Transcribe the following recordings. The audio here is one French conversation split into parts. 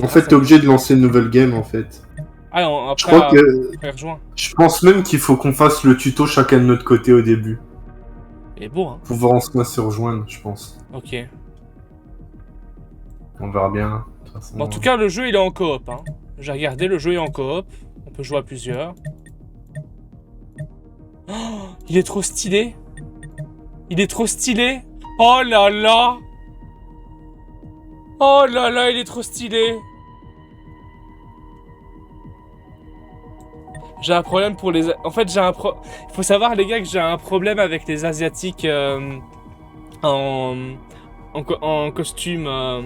En fait, t'es obligé de lancer une nouvelle game, en fait. Ah, Je crois que... après rejoint. Je pense même qu'il faut qu'on fasse le tuto chacun de notre côté au début. Il est beau, hein. Pour voir ensemble se rejoindre, je pense. Ok. On verra bien. De toute façon, Bon, en tout cas, le jeu, il est en coop, hein. J'ai regardé, le jeu est en coop. On peut jouer à plusieurs. Oh, il est trop stylé. Il est trop stylé. Oh là là. Oh là là, il est trop stylé. J'ai un problème pour les... En fait, il faut savoir, les gars, que j'ai un problème avec les Asiatiques en... en costume... en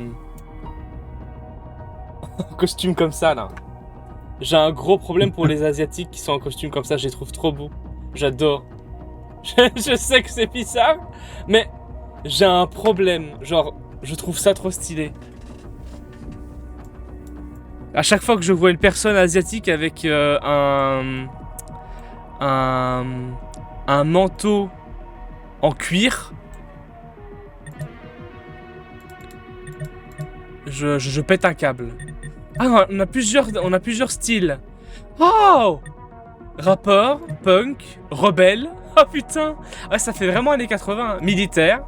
costume comme ça, là. J'ai un gros problème pour les Asiatiques qui sont en costume comme ça. Je les trouve trop beaux. J'adore. Je sais que c'est bizarre, mais j'ai un problème. Genre, je trouve ça trop stylé. À chaque fois que je vois une personne asiatique avec un manteau en cuir, je pète un câble. Ah, on a plusieurs styles. Oh! Rappeur, punk, rebelle. Oh putain! Ah, ça fait vraiment années 80. Hein. Militaire,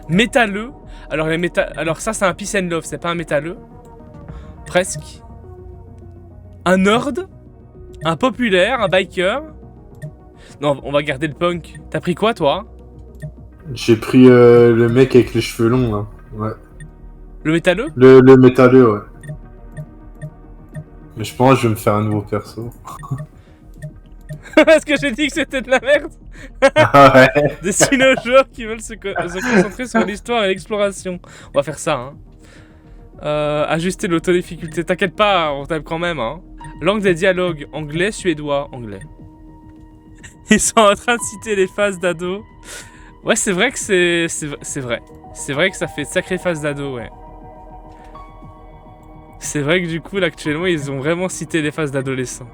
métalleux. Alors ça, c'est un peace and love, c'est pas un métalleux. Presque. Un nerd, un populaire, un biker. Non, on va garder le punk. T'as pris quoi, toi? j'ai pris le mec avec les cheveux longs, là. Ouais. Le métalleux? Le métalleux, ouais. Mais je pense que je vais me faire un nouveau perso. Parce que j'ai dit que c'était de la merde. Ah ouais. Destiné aux joueurs qui veulent se concentrer sur l'histoire et l'exploration. On va faire ça, hein. Ajuster l'autodifficulté. T'inquiète pas, on tape quand même, hein. Langue des dialogues. Anglais, suédois, anglais. Ils sont en train de citer les phases d'ado. Ouais, c'est vrai que c'est vrai. C'est vrai que ça fait de sacrées phases d'ado, ouais. C'est vrai que du coup, là, actuellement, ils ont vraiment cité les phases d'adolescents.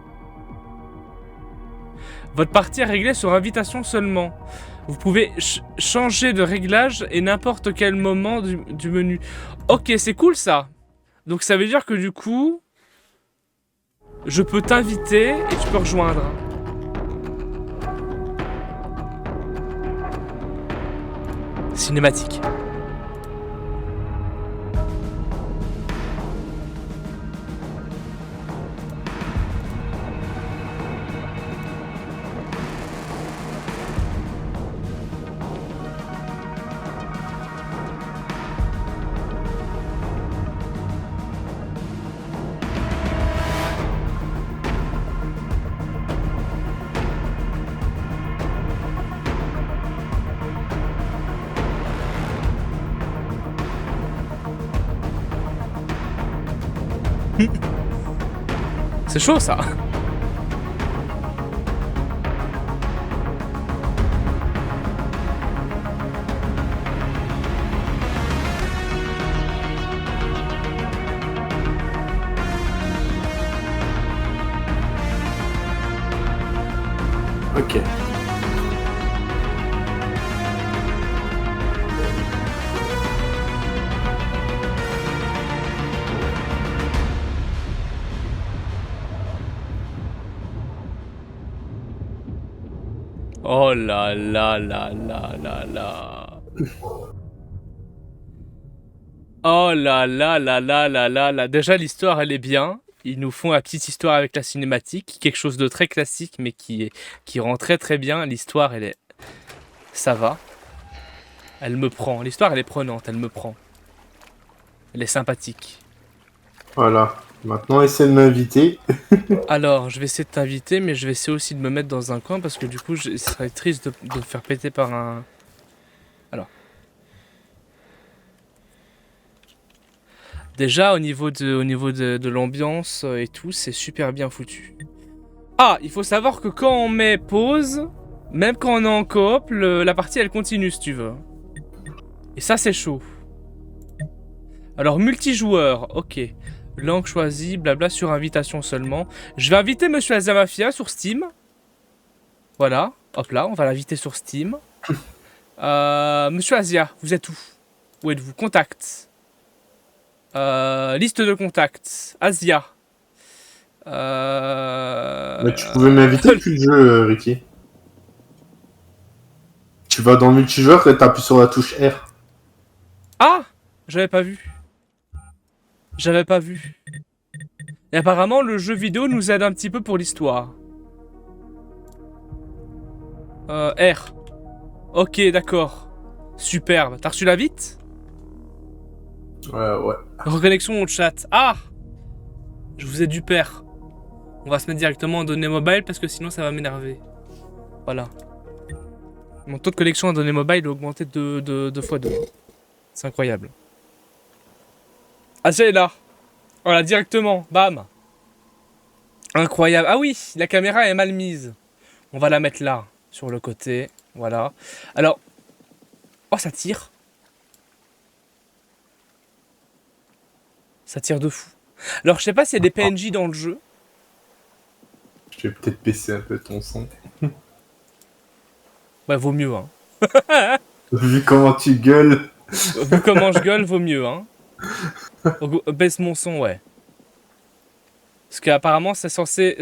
Votre partie est réglée sur invitation seulement. Vous pouvez changer de réglage et n'importe quel moment du menu. Ok, c'est cool ça. Donc ça veut dire que du coup, je peux t'inviter et tu peux rejoindre. Cinématique. C'est chaud ça. Ok. Oh là là là là là là. Oh là là là là là là là. Déjà l'histoire elle est bien. Ils nous font la petite histoire avec la cinématique, quelque chose de très classique mais qui rend très très bien. L'histoire elle est, ça va. Elle me prend. L'histoire elle est prenante, elle me prend. Elle est sympathique. Voilà. Maintenant, essaie de m'inviter. Alors je vais essayer de t'inviter mais je vais essayer aussi de me mettre dans un coin parce que du coup ce serait triste de me faire péter par un... Alors. Déjà au niveau de l'ambiance et tout c'est super bien foutu. Ah, il faut savoir que quand on met pause, même quand on est en coop, la partie elle continue si tu veux. Et ça c'est chaud. Alors multijoueur, ok. Langue choisie, blabla sur invitation seulement. Je vais inviter Monsieur Azamafia sur Steam. Voilà, hop là, on va l'inviter sur Steam. Monsieur Asia, vous êtes où? Où êtes-vous? Contact. Liste de contacts. Asia. Mais tu pouvais m'inviter depuis le jeu, Ricky. Tu vas dans multijoueur et t'appuies sur la touche R. Ah! J'avais pas vu. J'avais pas vu. Et apparemment, le jeu vidéo nous aide un petit peu pour l'histoire. R. Ok, d'accord. Superbe. T'as reçu l'invite? Ouais. Reconnexion au chat. Ah! Je vous ai du père. On va se mettre directement en données mobile parce que sinon ça va m'énerver. Voilà. Mon taux de connexion en données mobile a augmenté de 2 fois 2. C'est incroyable. Asia est là. Voilà, directement. Bam. Incroyable. Ah oui, la caméra est mal mise. On va la mettre là, sur le côté. Voilà. Alors. Oh, ça tire. Ça tire de fou. Alors, je sais pas s'il y a des PNJ dans le jeu. Je vais peut-être baisser un peu ton son. Ouais, vaut mieux, hein. Vu comment tu gueules. Vu comment je gueule, vaut mieux, hein. Baisse mon son, ouais. Parce qu'apparemment, c'est censé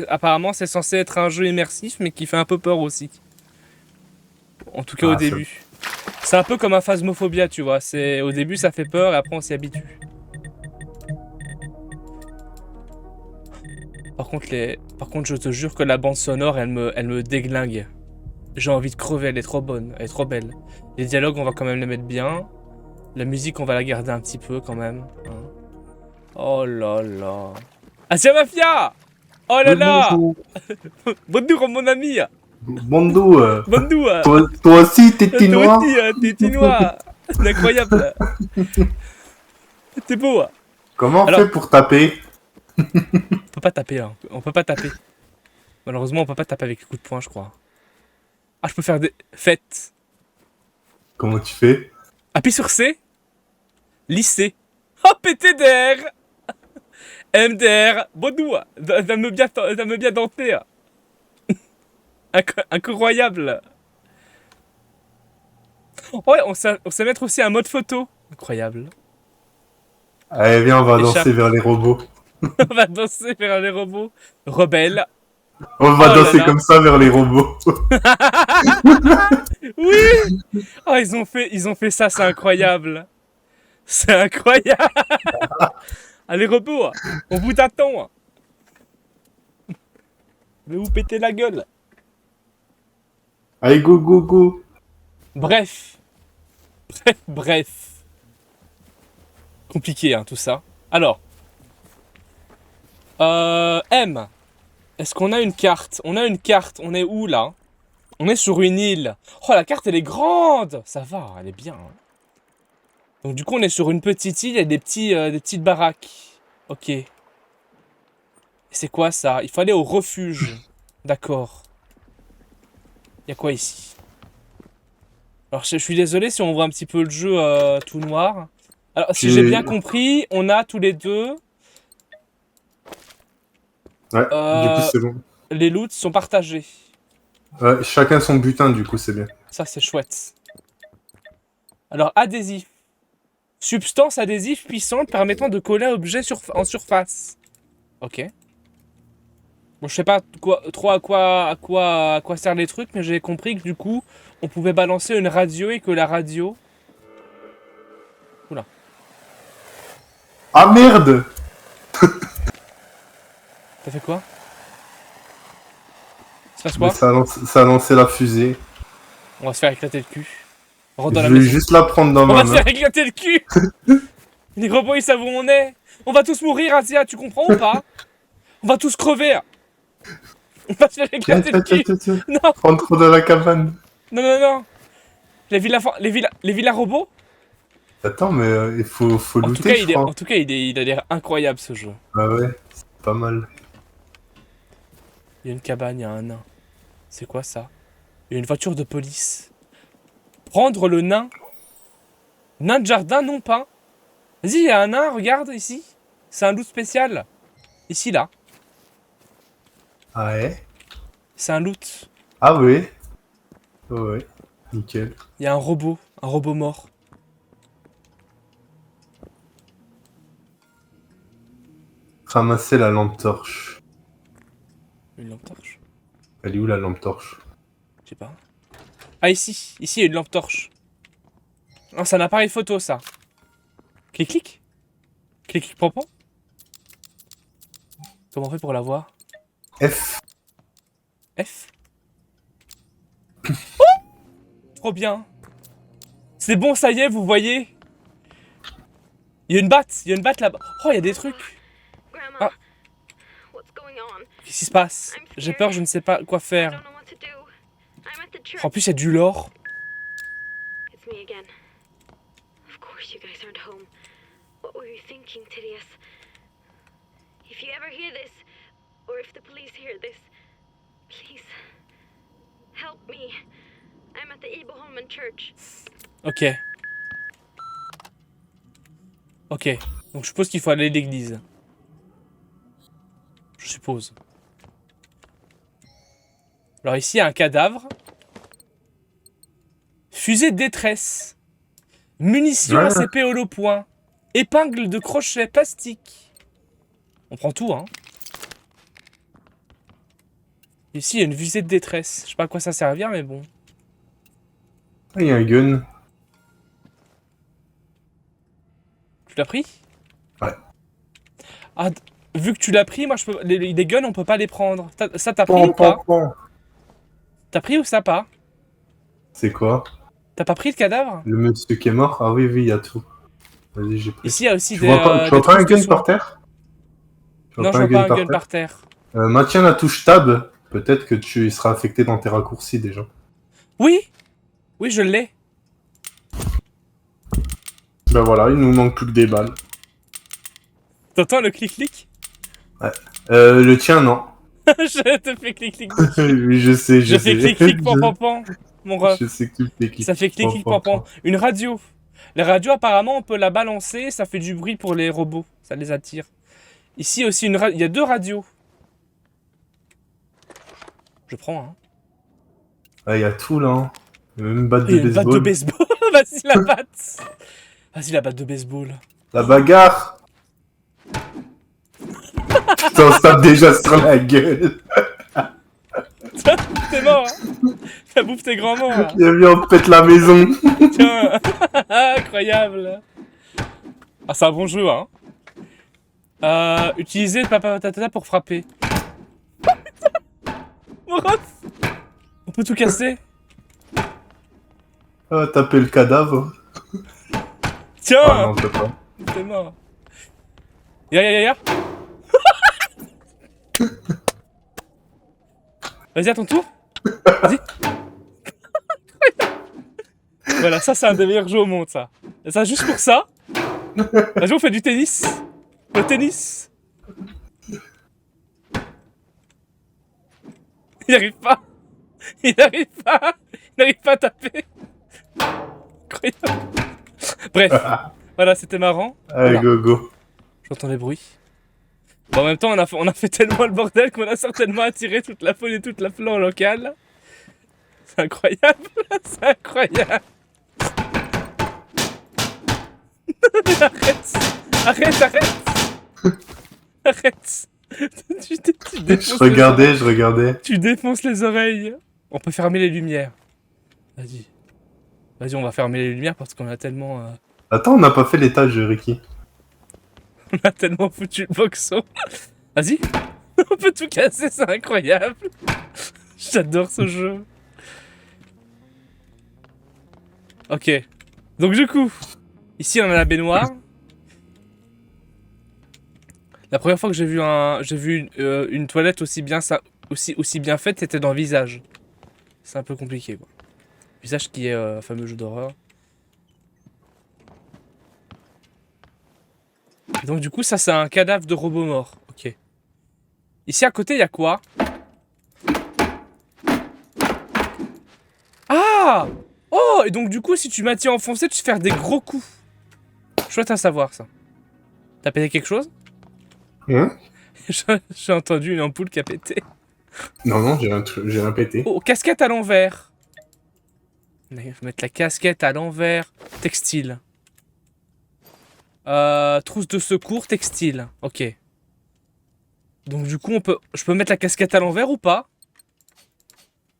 être un jeu immersif, mais qui fait un peu peur aussi. En tout cas, au début. C'est un peu comme un Phasmophobia, tu vois. Au début, ça fait peur, et après, on s'y habitue. Par contre, je te jure que la bande sonore, elle me déglingue. J'ai envie de crever, elle est trop bonne, elle est trop belle. Les dialogues, on va quand même les mettre bien. La musique, on va la garder un petit peu quand même. Hein. Oh là là. Asia Mafia! Oh là là! Bonjour mon ami! Bondou, Bondou! toi aussi, t'es petit Toi noir. aussi, t'es chinois! C'est incroyable! T'es beau! Comment on Alors, fait pour taper? on peut pas taper, hein. On peut pas taper. Malheureusement, on peut pas taper avec les coups de poing, je crois. Ah, je peux faire des fêtes. Comment tu fais? Appuie sur C. Lycée. Oh, PTDR! MDR. Bondou! Ça me bien danser! Incroyable! Ouais, on sait mettre aussi un mode photo. Incroyable. Allez, viens, on va Échappe. danser vers les robots. On va danser vers les robots. Rebelle. On va Oh là danser là. comme ça vers les robots. Oui! Oh, ils ont fait ça, c'est incroyable. C'est incroyable. Allez, robots, on vous attend. Je vais vous péter la gueule. Allez, go, go, go. Bref. Bref. Compliqué, hein, tout ça. Alors. M. Est-ce qu'on a une carte? On a une carte. On est où, là? On est sur une île. Oh, la carte, elle est grande. Ça va, elle est bien. Donc, du coup, on est sur une petite île et des petites baraques. Ok. Et c'est quoi, ça? Il faut aller au refuge. D'accord. Il y a quoi ici? Alors, je suis désolé si on voit un petit peu le jeu tout noir. Alors, si j'ai bien compris, on a tous les deux... Ouais, du coup, c'est bon. Les loots sont partagés. Ouais, chacun son butin, du coup, c'est bien. Ça, c'est chouette. Alors, adhésif. Substance adhésive puissante permettant de coller un objet en surface. Ok. Bon, je sais pas trop à quoi servent les trucs, mais j'ai compris que du coup, on pouvait balancer une radio et que la radio... Oula. Ah merde! T'as fait quoi? Ça passe quoi? Ça a lancé la fusée. On va se faire éclater le cul. On rentre dans Je la vais maison. juste la prendre dans On ma va se main. faire éclater le cul. Les robots, ils savent où on est. On va tous mourir, Asia, tu comprends ou pas? On va tous crever. On va se faire éclater le cul. Tiens. Non, Rentre dans la cabane. non. Les villas robots? Attends, mais il faut looter, je crois. En tout cas, il a l'air incroyable, ce jeu. Ah ouais, c'est pas mal. Il y a une cabane, il y a un nain. C'est quoi ça? Il y a une voiture de police. Prendre le nain. Nain de jardin, non pas. Vas-y, il y a un nain, regarde ici. C'est un loot spécial. Ici, là. Ah ouais? C'est un loot. Ah ouais? Ouais, nickel. Il y a un robot mort. Ramasser la lampe torche. Une lampe torche? Elle est où la lampe torche? Je sais pas. Ah, ici. Ici, il y a une lampe torche. Non, c'est un appareil photo, ça. Clic, clic. Clic, clic, pompon. Comment on fait pour la voir? F. F. Oh! Trop bien. C'est bon, ça y est, vous voyez? Il y a une batte là-bas. Oh, il y a des trucs. Ah. Qu'est-ce qui se passe? J'ai peur, je ne sais pas quoi faire. En plus, il y a du lore. Ok. Ok. Donc je suppose qu'il faut aller à l'église. Je suppose. Alors ici, il y a un cadavre. Fusée de détresse. Munitions Ouais. ACP holo-point. Épingle de crochet plastique. On prend tout, hein. Ici, il y a une fusée de détresse. Je sais pas à quoi ça servir, mais bon. Ah, il y a un gun. Tu l'as pris? Ouais. Ah, vu que tu l'as pris, moi, je peux... les guns, on peut pas les prendre. Ça, t'as pris ou pas? T'as pris ou ça pas? C'est quoi? T'as pas pris le cadavre? Le monsieur qui est mort? Ah oui, oui, il y a tout. Vas-y, j'ai pris. Ici, il y a aussi Tu des. vois pas, tu vois des pas un trousses de gun soins. par terre? Non, je vois pas un gun par terre. Maintiens la touche tab. Peut-être que tu y seras affecté dans tes raccourcis déjà. Oui! Oui, je l'ai. Ben voilà, il nous manque plus que des balles. T'entends le clic-clic? Le tien, non. Je te fais clic-clic dessus. Oui, je sais, je Je sais. fais clic-clic pan mon ref. Je sais que tu fais clic. Ça fait clic-clic pan. Une radio. Les radios, apparemment, on peut la balancer, ça fait du bruit pour les robots. Ça les attire. Ici aussi, il y a 2 radios. Je prends, hein. Ah, il y a tout là. Hein. Il y a même une batte Il y de a une batte de baseball. baseball. Vas-y, la batte. Vas-y, la batte de baseball. La bagarre. Putain, on se tape déjà sur la gueule. T'es mort, hein. Ça bouffe tes grands morts, là. Viens, on pète la maison. Tiens. Incroyable. Ah, c'est un bon jeu, hein. Utiliser le papa patata pour frapper. Mon ref. On peut tout casser. Ah, taper le cadavre. Tiens. Ah non, on peut pas. T'es mort. Ya. Vas-y, à ton tour. Vas-y. Voilà, ça c'est un des meilleurs jeux au monde, ça. Et ça, juste pour ça. Vas-y, on fait du tennis. Le tennis. Il arrive pas. Il n'arrive pas à taper. Incroyable. Bref. Voilà, c'était marrant. Allez, Voilà. go. J'entends les bruits. Bon, en même temps, on a fait tellement le bordel qu'on a certainement attiré toute la faune et toute la flore locale. C'est incroyable. C'est incroyable. Arrête. Tu défonces Je regardais. Tu défonces les oreilles. On peut fermer les lumières. Vas-y. Vas-y, on va fermer les lumières parce qu'on a tellement... Attends, on n'a pas fait l'étage, Ricky. On a tellement foutu le boxon. Vas-y. On peut tout casser, c'est incroyable. J'adore ce jeu. Ok. Donc du coup, ici on a la baignoire. La première fois que j'ai vu une toilette aussi bien faite, c'était dans Visage. C'est un peu compliqué, quoi. Visage qui est un fameux jeu d'horreur. Et donc du coup, ça c'est un cadavre de robot mort. Ok. Ici à côté, il y a quoi? Ah! Oh! Et donc du coup, si tu m'as enfoncé, tu fais des gros coups. Chouette à savoir, ça. T'as pété quelque chose? Hein? J'ai entendu une ampoule qui a pété. Non, j'ai rien pété. Oh, casquette à l'envers. Il faut mettre la casquette à l'envers. Textile. Trousse de secours, textile. Ok. Donc du coup, je peux mettre la casquette à l'envers ou pas?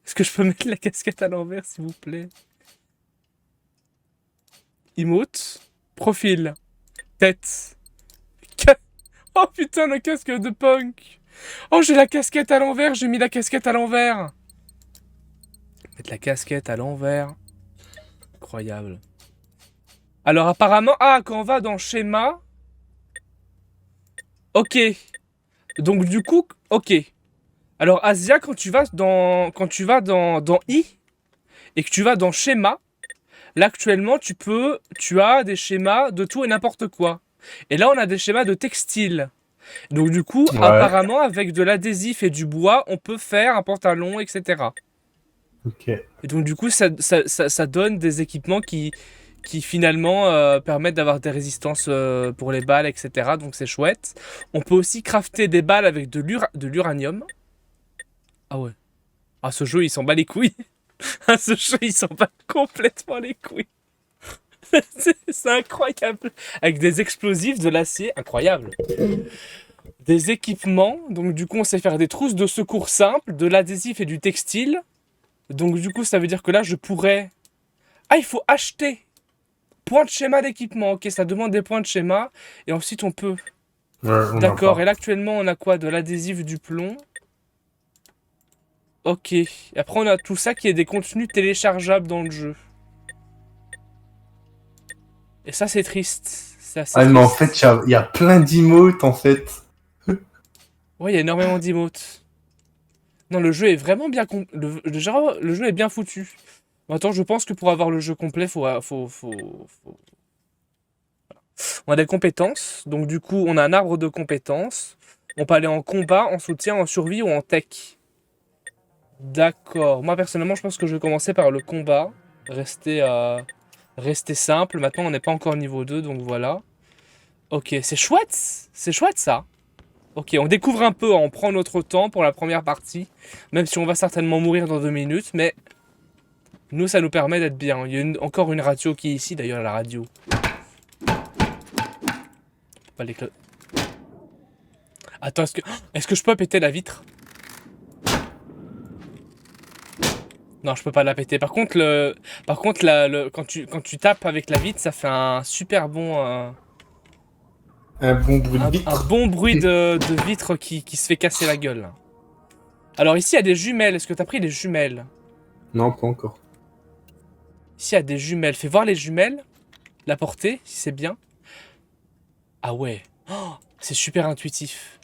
Est-ce que je peux mettre la casquette à l'envers, s'il vous plaît? Emote. Profil. Tête. Oh putain, le casque de punk. Oh, j'ai la casquette à l'envers, j'ai mis la casquette à l'envers. Mettre la casquette à l'envers. Incroyable. Alors apparemment... Ah, quand on va dans schéma... Ok. Donc du coup... Ok. Alors Asia, quand tu vas dans I, et que tu vas dans schéma, là actuellement tu as des schémas de tout et n'importe quoi. Et là on a des schémas de textile. Donc du coup, Ouais, apparemment, avec de l'adhésif et du bois, on peut faire un pantalon, etc. ok. Et donc du coup, ça donne des équipements qui finalement permettent d'avoir des résistances pour les balles, etc. Donc c'est chouette. On peut aussi crafter des balles avec de l'uranium. Ah ouais. Ah, ce jeu, il s'en bat les couilles. Ah, ce jeu, il s'en bat complètement les couilles. C'est incroyable. Avec des explosifs, de l'acier, incroyable. Des équipements, donc du coup, on sait faire des trousses de secours simples, de l'adhésif et du textile. Donc du coup, ça veut dire que là, je pourrais... Ah, il faut acheter. Point de schéma d'équipement. Ok, ça demande des points de schéma. Et ensuite, on peut... Ouais, on en D'accord, et parle. là, actuellement, on a quoi? De l'adhésif, du plomb. Ok. Et après, on a tout ça qui est des contenus téléchargeables dans le jeu. Et ça, c'est triste. C'est assez Ah, mais en fait, triste. il y a plein d'emotes, en fait. Ouais, il y a énormément d'emotes. Non, le jeu est vraiment bien... le jeu est bien foutu. Attends, je pense que pour avoir le jeu complet, on a des compétences. Donc du coup, on a un arbre de compétences. On peut aller en combat, en soutien, en survie ou en tech. D'accord. Moi, personnellement, je pense que je vais commencer par le combat. Rester simple. Maintenant, on n'est pas encore niveau 2, donc voilà. Ok, c'est chouette. C'est chouette, ça. Ok, on découvre un peu, on prend notre temps pour la première partie. Même si on va certainement mourir dans 2 minutes, mais... Nous, ça nous permet d'être bien. Il y a encore une radio qui est ici, d'ailleurs, la radio. Pas les Attends, est-ce que je peux péter la vitre? Non, je peux pas la péter. Par contre, quand tu tapes avec la vitre, ça fait un super bon, Un bon bruit de un vitre. bon bruit de vitre qui se fait casser la gueule. Alors ici, il y a des jumelles. Est-ce que t'as pris les jumelles? Non, pas encore. Ici, il y a des jumelles. Fais voir les jumelles. La portée, si c'est bien. Ah ouais. Oh, c'est super intuitif.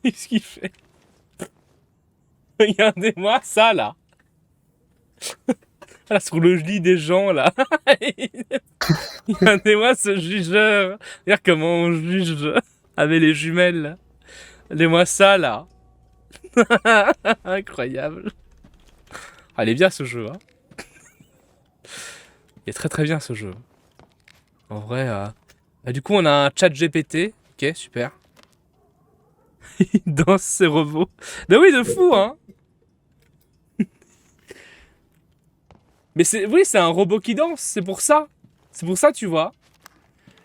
Qu'est-ce qu'il fait? Regardez-moi ça, là. Là, sur le lit des gens, là. Regardez-moi ce jugeur. Regarde comment on juge avec les jumelles, là. Regardez-moi ça, là. Incroyable. Ah, il est bien, ce jeu, hein. Il est très très bien, ce jeu. En vrai, du coup, on a un chat GPT. Ok, super. Il danse, ces robots. Ben oui, de fou, hein. Mais oui, c'est un robot qui danse, c'est pour ça. C'est pour ça, tu vois.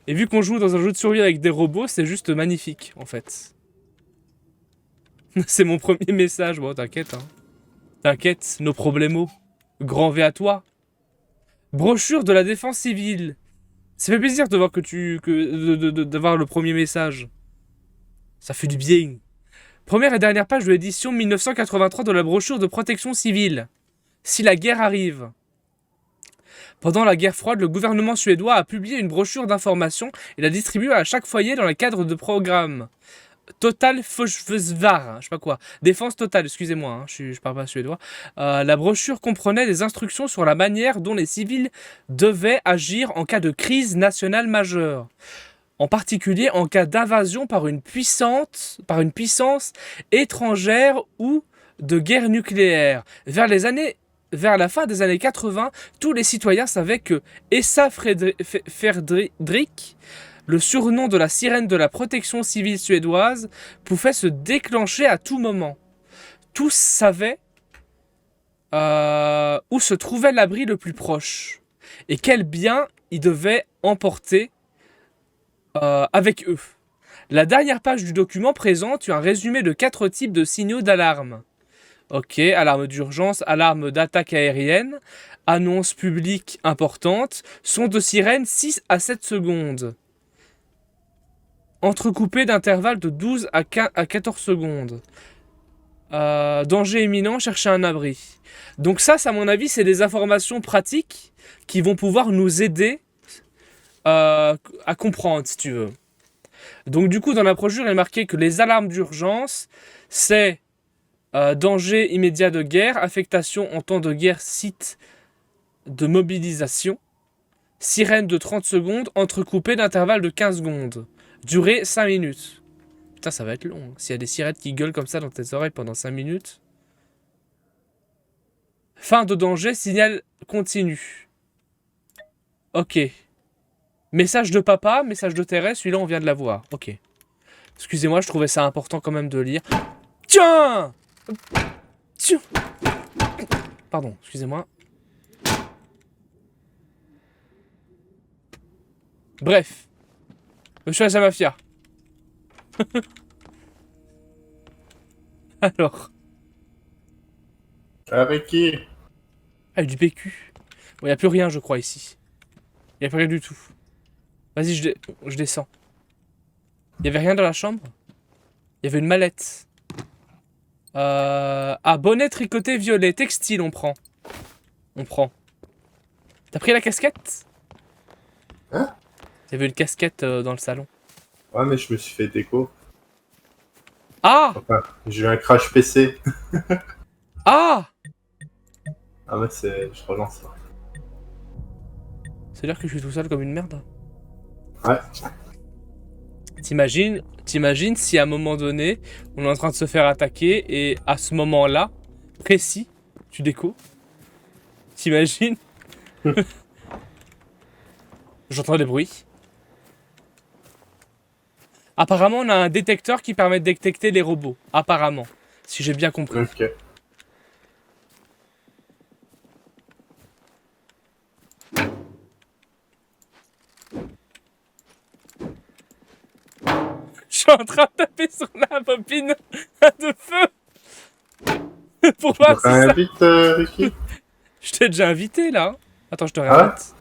Et vu qu'on joue dans un jeu de survie avec des robots, c'est juste magnifique, en fait. C'est mon premier message. Bon, t'inquiète, hein. T'inquiète, nos problèmes. Grand V à toi. Brochure de la défense civile. Ça fait plaisir de voir d'avoir le premier message. Ça fait du bien. Première et dernière page de l'édition 1983 de la brochure de protection civile. Si la guerre arrive. Pendant la guerre froide, le gouvernement suédois a publié une brochure d'information et l'a distribuée à chaque foyer dans le cadre de programmes. Total Försvar, je sais pas quoi. Défense totale, excusez-moi, hein, je parle pas suédois. La brochure comprenait des instructions sur la manière dont les civils devaient agir en cas de crise nationale majeure. En particulier en cas d'invasion par une puissance étrangère ou de guerre nucléaire. Vers la fin des années 80, tous les citoyens savaient que Essa Fredrik, le surnom de la sirène de la protection civile suédoise, pouvait se déclencher à tout moment. Tous savaient où se trouvait l'abri le plus proche et quel bien ils devaient emporter avec eux. La dernière page du document présente un résumé de 4 types de signaux d'alarme. Ok, alarme d'urgence, alarme d'attaque aérienne, annonce publique importante, son de sirène 6 à 7 secondes. Entrecoupé d'intervalles de 12 à 14 secondes. Danger imminent, chercher un abri. Donc ça, à mon avis, c'est des informations pratiques qui vont pouvoir nous aider à comprendre, si tu veux. Donc du coup, dans la brochure, il est marqué que les alarmes d'urgence, c'est danger immédiat de guerre, affectation en temps de guerre, site de mobilisation, sirène de 30 secondes, entrecoupée d'intervalles de 15 secondes, durée 5 minutes. Putain, ça va être long. S'il y a des sirènes qui gueulent comme ça dans tes oreilles pendant 5 minutes. Fin de danger, signal continu. Ok. Message de papa, message de Thérèse, celui-là on vient de l'avoir. Ok. Excusez-moi, je trouvais ça important quand même de lire. Tiens! Tiens! Pardon, excusez-moi. Bref. Monsieur la mafia. Alors. Avec qui? Ah, du PQ. Bon, y a plus rien, je crois, ici. Y a plus rien du tout. Vas-y, je descends. Y avait rien dans la chambre? Y avait une mallette. Ah, bonnet tricoté violet. Textile, on prend. On prend. T'as pris la casquette? Hein? Il y avait une casquette dans le salon. Ouais, mais je me suis fait déco. Ah! Enfin, j'ai eu un crash PC. Ah! Ah ouais, je relance ça. C'est-à-dire que je suis tout seul comme une merde? Ouais. T'imagines si à un moment donné, on est en train de se faire attaquer et à ce moment-là, précis, tu déco? T'imagines? J'entends des bruits. Apparemment, on a un détecteur qui permet de détecter les robots. Apparemment. Si j'ai bien compris. Ok. Je suis en train de taper sur la bobine de feu. Pour voir si ça... Invite Ricky. Je t'ai déjà invité, là. Attends, je te Ah réinvite.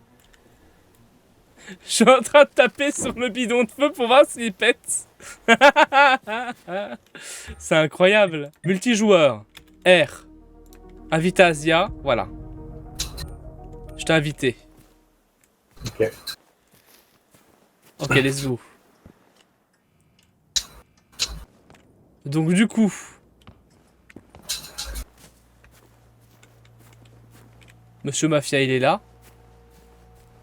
Je suis en train de taper sur le bidon de feu pour voir s'il pète. C'est incroyable. Multijoueur. R. Invité Asia. Voilà. Je t'ai invité. Ok. Ok, let's go. Donc du coup... Monsieur Mafia, il est là.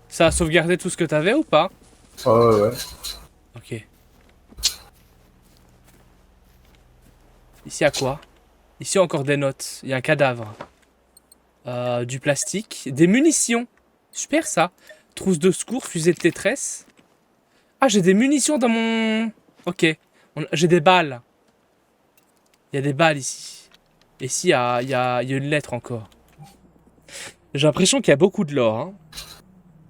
Ça a sauvegardé tout ce que t'avais ou pas? Oh ouais. Ok. Ici, à quoi? Ici, encore des notes. Il y a un cadavre. Du plastique. Des munitions. Super, ça. Trousse de secours, fusée de T-13. Ah, j'ai des munitions dans mon... Ok. J'ai des balles. Il y a des balles ici. Et ici, il y a une lettre encore. J'ai l'impression qu'il y a beaucoup de lore. Hein.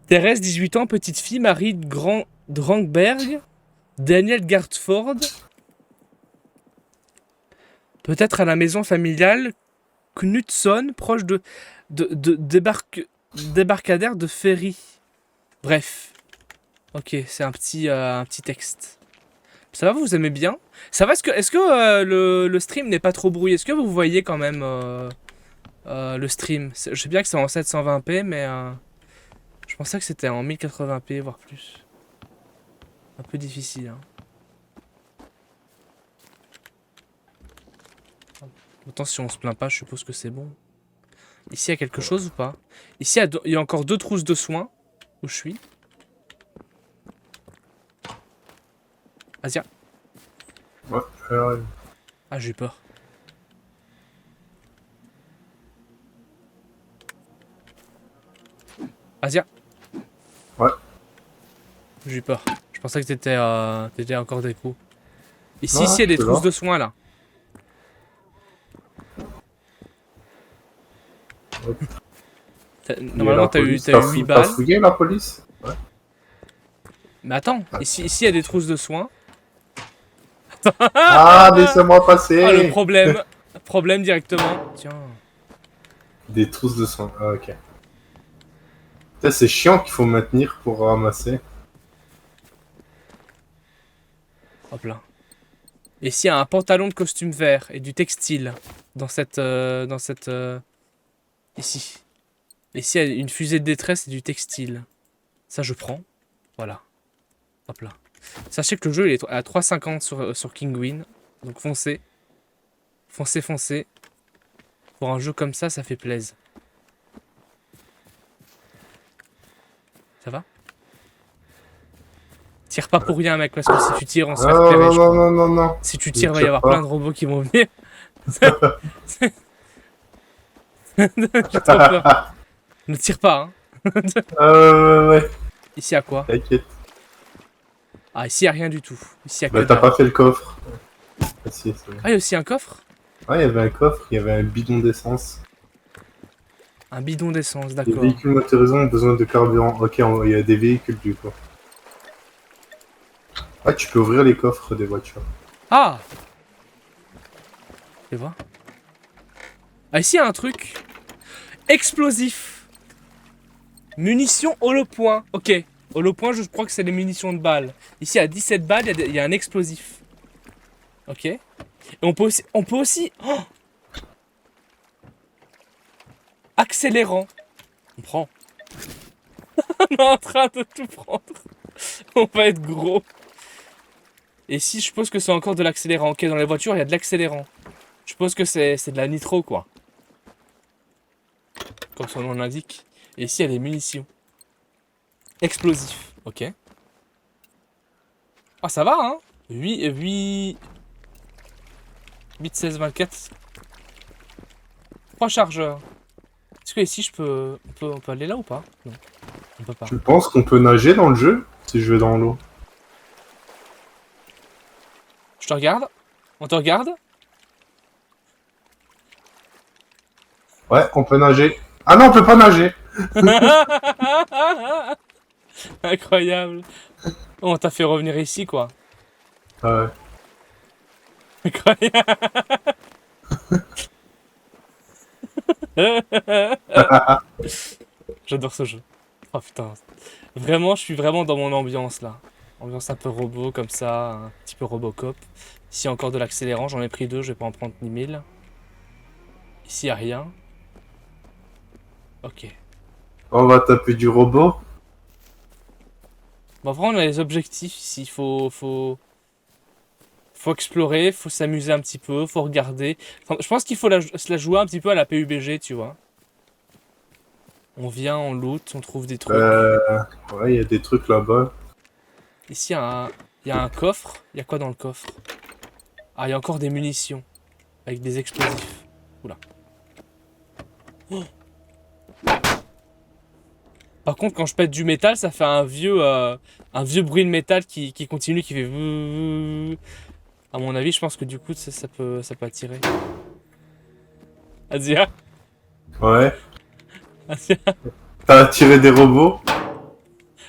Thérèse, 18 ans, petite fille, Marie Drangberg, Daniel Gartford. Peut-être à la maison familiale Knutson, proche de débarcadère de ferry. Bref. Ok, c'est un petit texte. Ça va, vous aimez bien? Ça va, est-ce que le stream n'est pas trop brouillé? Est-ce que vous voyez quand même le stream? Je sais bien que c'est en 720p, mais je pensais que c'était en 1080p, voire plus. Un peu difficile, hein. Autant si on se plaint pas, je suppose que c'est bon. Ici, il y a quelque chose ou pas? Ici, il y a encore 2 trousses de soins. Où je suis? Asia. Ouais, Ah, j'ai eu peur. Asia. Ouais. J'ai eu peur. Je pensais que t'étais encore des coups. Ici, Non, ici, il y a des c'est trousses bon. de soins, là. Ouais. Normalement, t'as eu 8 T'as balles. fouillé la police? Ouais. Mais attends, ici il y a des trousses de soins. Ah, laissez-moi passer. Ah, le problème. Problème directement. Tiens. Des trousses de sang. Ah, ok. Putain, c'est chiant qu'il faut maintenir pour ramasser. Hop là. Et ici il y a un pantalon de costume vert et du textile. Dans cette... Ici. Ici il y a une fusée de détresse et du textile. Ça je prends. Voilà. Hop là. Sachez que le jeu il est à 3,50 sur Kinguin. Donc foncez. Foncez, foncez. Pour un jeu comme ça fait plaisir. Ça va? Tire pas pour rien, mec, parce que si tu tires, on se fait repérer. Non. Si tu tires, il va y avoir plein de robots qui vont venir. J'ai trop peur. Ne tire pas, hein. Ouais. Ici, à quoi? T'inquiète. Ah, ici, il a rien du tout. Ici, y a que Bah, t'as dalle. pas fait le coffre. Ah, si, c'est vrai. Ah, il y a aussi un coffre? Ouais, il y avait un coffre, il y avait un bidon d'essence. Un bidon d'essence, Les d'accord. véhicules motorisés ont besoin de carburant. Ok, il y a des véhicules du coup. Ah, tu peux ouvrir les coffres des voitures. Ah! Tu vois? Ah, ici, il y a un truc. Explosif. Munitions holo-point. Ok. Holo-point, je crois que c'est des munitions de balles. Ici, à 17 balles, il y a un explosif. Ok. Et on peut aussi... Oh, accélérant. On prend. On est en train de tout prendre. On va être gros. Et si je suppose que c'est encore de l'accélérant. Ok, dans les voitures, il y a de l'accélérant. Je suppose que c'est de la nitro, quoi. Comme son nom l'indique. Et ici, il y a des munitions. Explosifs. Ok. Ah, ça va, hein. 8, 16, 24. 3 chargeurs. Est-ce que ici, on peut aller là ou pas? Non, on peut pas. Tu penses qu'on peut nager dans le jeu si je vais dans l'eau? Je te regarde. On te regarde. Ouais, on peut nager. Ah non, on peut pas nager. Incroyable. Oh, on t'a fait revenir ici, quoi. Ouais. Incroyable. J'adore ce jeu. Oh putain. Vraiment, je suis vraiment dans mon ambiance, là. Ambiance un peu robot, comme ça. Un petit peu Robocop. Ici, encore de l'accélérant. J'en ai pris 2. Je vais pas en prendre ni 1000. Ici, y a rien. Ok. On va taper du robot. Bon, vraiment, on a les objectifs ici. Faut explorer, faut s'amuser un petit peu, faut regarder. Enfin, je pense qu'il faut se la jouer un petit peu à la PUBG, tu vois. On vient, on loot, on trouve des trucs. Ouais, il y a des trucs là-bas. Ici, il y a un coffre. Il y a quoi dans le coffre? Ah, il y a encore des munitions. Avec des explosifs. Oula. Oh. Par contre, quand je pète du métal, ça fait un vieux bruit de métal qui continue, qui fait... À mon avis, je pense que du coup, ça peut attirer. Azia. Ouais. Azia. T'as attiré des robots?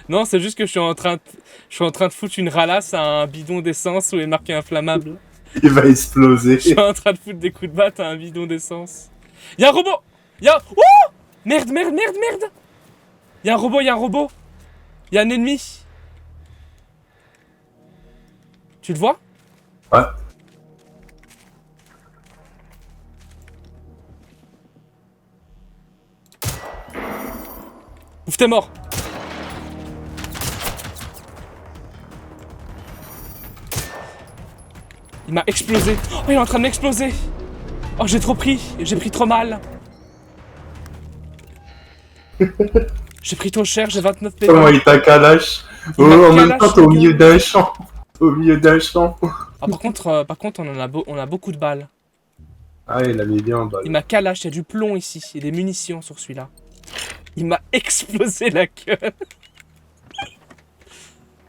Non, c'est juste que je suis en train de foutre une ralasse à un bidon d'essence où est marqué inflammable. Il va exploser. Je suis en train de foutre des coups de batte à un bidon d'essence. Y'a un robot! Y'a... Oh! Merde! Y'a un robot! Y'a un ennemi! Tu le vois? Ouais. Ouf, t'es mort! Il m'a explosé! Oh, il est en train de m'exploser! Oh, j'ai pris trop mal! J'ai pris trop cher, j'ai 29 PV. Comment il t'a calache? Il Oh, m'a en même calache, temps, t'es au le milieu gars. d'un champ. Au milieu d'un champ. Ah, par contre, on a beaucoup de balles. Ah, il a mis bien en Il balle. m'a calache, il y a du plomb ici, il y a des munitions sur celui-là. Il m'a explosé la gueule.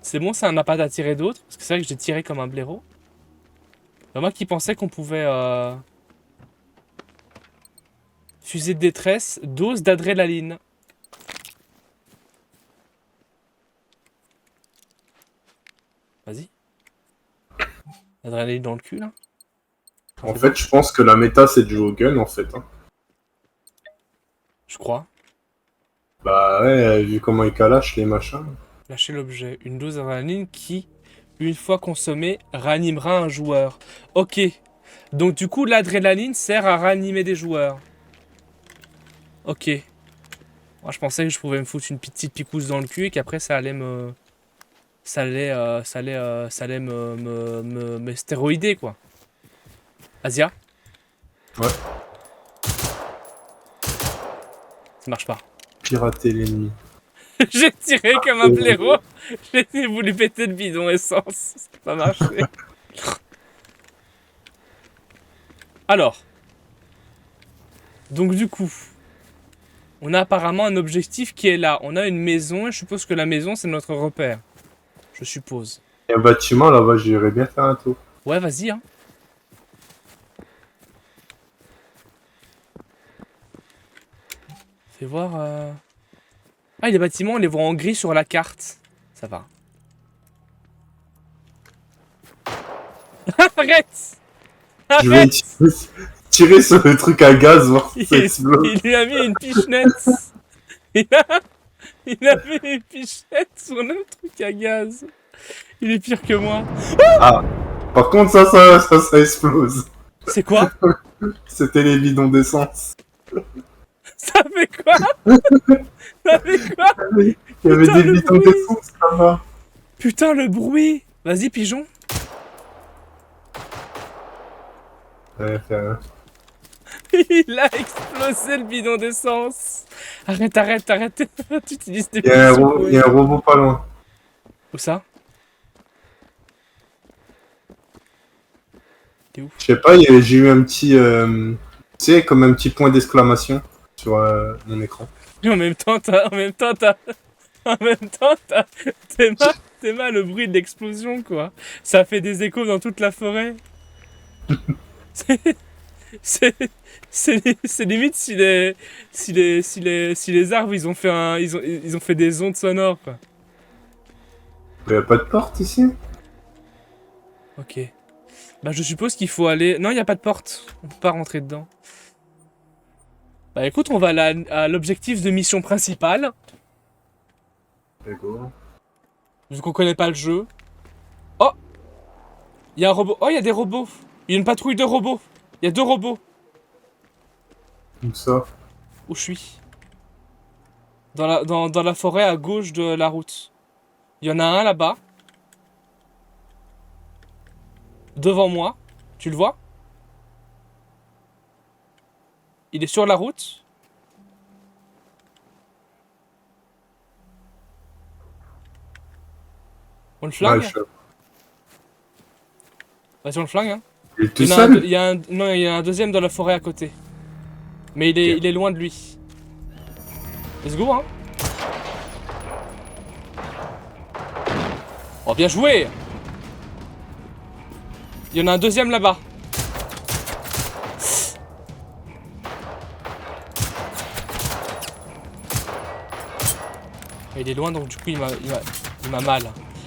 C'est bon, ça m'a pas d'attirer d'autres, parce que c'est vrai que j'ai tiré comme un blaireau. Il y en a qui pensaient qu'on pouvait... Fusée de détresse, dose d'adrénaline. Vas-y. Adrénaline dans le cul, là. En fait, je pense que la méta, c'est de jouer au gun, en fait. Hein. Je crois. Bah ouais, vu comment ils calachent les machins. Lâcher l'objet. Une dose d'adrénaline qui, une fois consommée, ranimera un joueur. Ok. Donc du coup, l'adrénaline sert à ranimer des joueurs. Ok. Moi, je pensais que je pouvais me foutre une petite picouse dans le cul et qu'après ça allait me... Ça allait me stéroïder, quoi. Asia? Ouais. Ça marche pas. Pirater l'ennemi. J'ai tiré comme un blaireau. J'ai voulu péter le bidon essence. Ça n'a pas marché. Alors. Donc du coup. On a apparemment un objectif qui est là. On a une maison et je suppose que la maison c'est notre repère. Je suppose. Il y a un bâtiment là-bas, j'irais bien faire un tour. Ouais, vas-y, hein. Fais voir... Ah, les bâtiments, on les voit en gris sur la carte. Ça va. Arrête! Je vais Arrête! tirer sur le truc à gaz, voir si ça explose. Il lui a mis une pichenette. Il a mis une pichenette sur le truc à gaz. Il est pire que moi. Ah, par contre, ça explose. C'est quoi? C'était les bidons d'essence. Ça fait quoi? Ça fait quoi? Il y avait Putain, des le bidons bruit. d'essence là-bas. Putain, le bruit. Vas-y, pigeon. Ouais, faire... Il a explosé le bidon d'essence. Arrête, arrête, arrête. Tu utilises tes Il y a un robot pas loin. Où ça? T'es où? Je sais pas, j'ai eu un petit... tu sais, comme un petit point d'exclamation sur mon écran. En même temps, t'es mal le bruit de l'explosion, quoi. Ça fait des échos dans toute la forêt. C'est, c'est limite si les arbres, ils ont fait ils ont fait des ondes sonores, quoi. Il y a pas de porte ici? Ok. Bah, je suppose qu'il faut aller... Non, il n'y a pas de porte. On peut pas rentrer dedans. Bah, écoute, on va à l'objectif de mission principale. D'accord. Vu qu'on connaît pas le jeu. Oh! Il y a un robot. Oh, il y a des robots. Il y a une patrouille de robots. Il y a 2 robots. Comme ça. Où je suis? Dans la forêt à gauche de la route. Il y en a un là-bas. Devant moi. Tu le vois? Il est sur la route. On le flingue? Ouais, Vas-y, on le flingue, hein. il est tout Il y en a seul? non, il y a un deuxième dans la forêt à côté. Mais il est loin de lui. Let's go, hein. Oh, bien joué! Il y en a un deuxième là-bas. Il est loin, donc du coup, il m'a mal.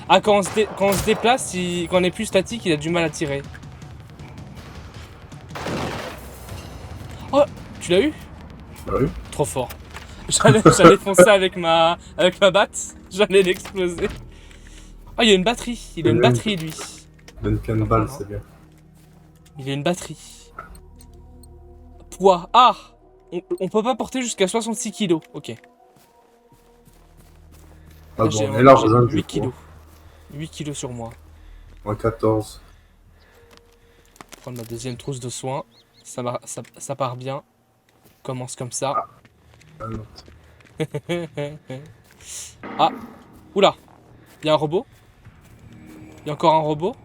Ah, quand on se déplace, quand on est plus statique, il a du mal à tirer. Oh, tu l'as eu? Ah oui. Trop fort. J'allais foncer avec ma batte. J'allais l'exploser. Oh, il y a une batterie. Il a une batterie, lui. Duncan Ball, c'est bien. Il a une batterie. Poids. Ah! On peut pas porter jusqu'à 66 kilos. Ok. Ah Là, bon, on est large, 8 kilos. 8 kilos sur moi. Moins 14. Prendre ma deuxième trousse de soins. Ça part bien. Commence comme ça. Ah, non. Ah! Oula! Il y a un robot? Il y a encore un robot?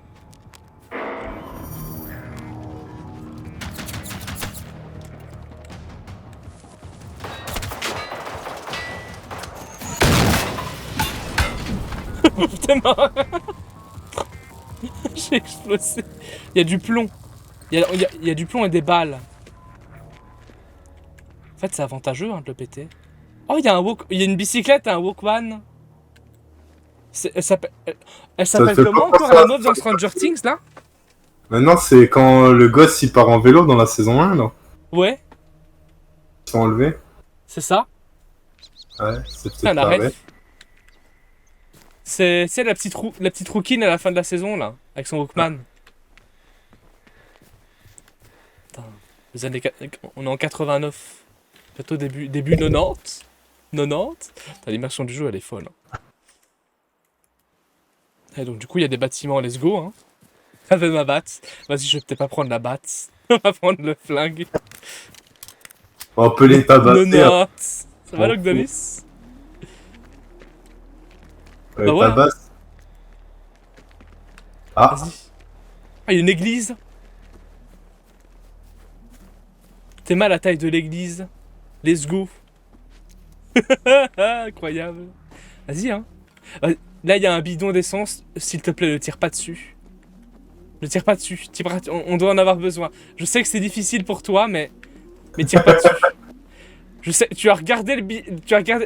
T'es mort! J'ai explosé. Il y a du plomb. Il y a du plomb et des balles. En fait, c'est avantageux, hein, de le péter. Oh, il y a une bicyclette, un Walkman. Elle s'appelle fait comment pas encore ça. la meuf dans Stranger Things là? Maintenant, c'est quand le gosse il part en vélo dans la saison 1, là. Ouais, Ils sont enlevés. c'est ça. Ouais, c'est Putain, peut-être la pareil. ref. C'est la petite rouquine à la fin de la saison là, avec son Walkman. Putain, on est en 89. Bientôt début 90. 90. Putain, l'immersion du jeu elle est folle. Hein. Et donc du coup il y a des bâtiments, let's go. Hein. Avec ma batte. Vas-y, je vais peut-être pas prendre la batte. On va prendre le flingue. On peut les tabasser. 90. Ça va On Logdanis? Ouais, Bah voilà. tabasse. Ah, Vas-y. Ah, il y a une église. T'es mal à la taille de l'église. Let's go. Incroyable. Vas-y, hein. Là, il y a un bidon d'essence. S'il te plaît, ne tire pas dessus. Ne tire pas dessus. On doit en avoir besoin. Je sais que c'est difficile pour toi, mais tire pas dessus. Je sais, tu as regardé le bidon.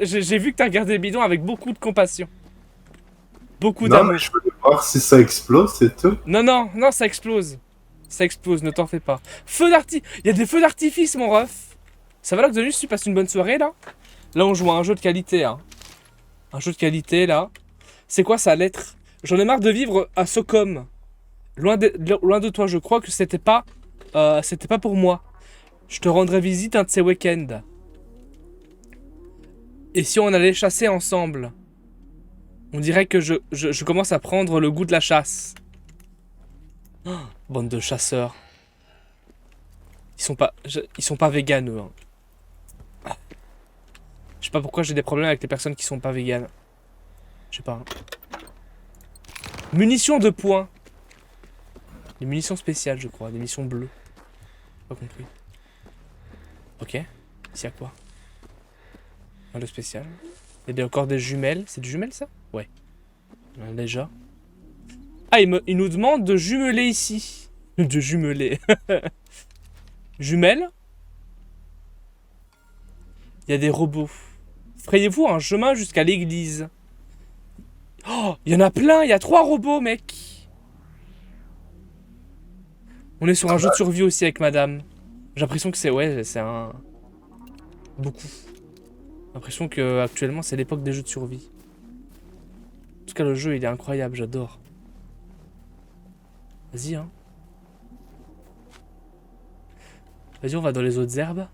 J'ai vu que tu as regardé le bidon avec beaucoup de compassion. Beaucoup non, d'amour. mais je voulais voir si ça explose, c'est tout. Non, non, non, ça explose. Ça explose, ne t'en fais pas. Feu d'artifice. Il y a des feux d'artifice, mon ref. Ça va là, Xanus, tu passes une bonne soirée, là? Là, on joue à un jeu de qualité, hein. Un jeu de qualité, là. C'est quoi ça, lettre? J'en ai marre de vivre à Socom. Loin de toi, je crois que c'était pas pour moi. Je te rendrai visite un de ces week-ends. Et si on allait chasser ensemble? On dirait que je commence à prendre le goût de la chasse. Oh, bande de chasseurs. Ils sont pas véganes, eux. Hein. Je sais pas pourquoi j'ai des problèmes avec les personnes qui sont pas véganes. Je sais pas. Hein. Munitions de poing. Des munitions spéciales, je crois. Des munitions bleues. Pas compris. Ok. Ici à quoi? Le spécial. Il y a encore des jumelles. C'est du jumelle, ça? Ouais. Déjà. Ah, il nous demande de jumeler ici. De jumeler. Jumelles. Il y a des robots. Frayez-vous un chemin jusqu'à l'église. Oh, il y en a plein. Il y a 3 robots, mec. On est sur un jeu de survie aussi avec madame. J'ai l'impression que c'est... Ouais, c'est un... Beaucoup. J'ai l'impression que actuellement c'est l'époque des jeux de survie. En tout cas, le jeu, il est incroyable. J'adore. Vas-y, hein. Vas-y, on va dans les autres herbes.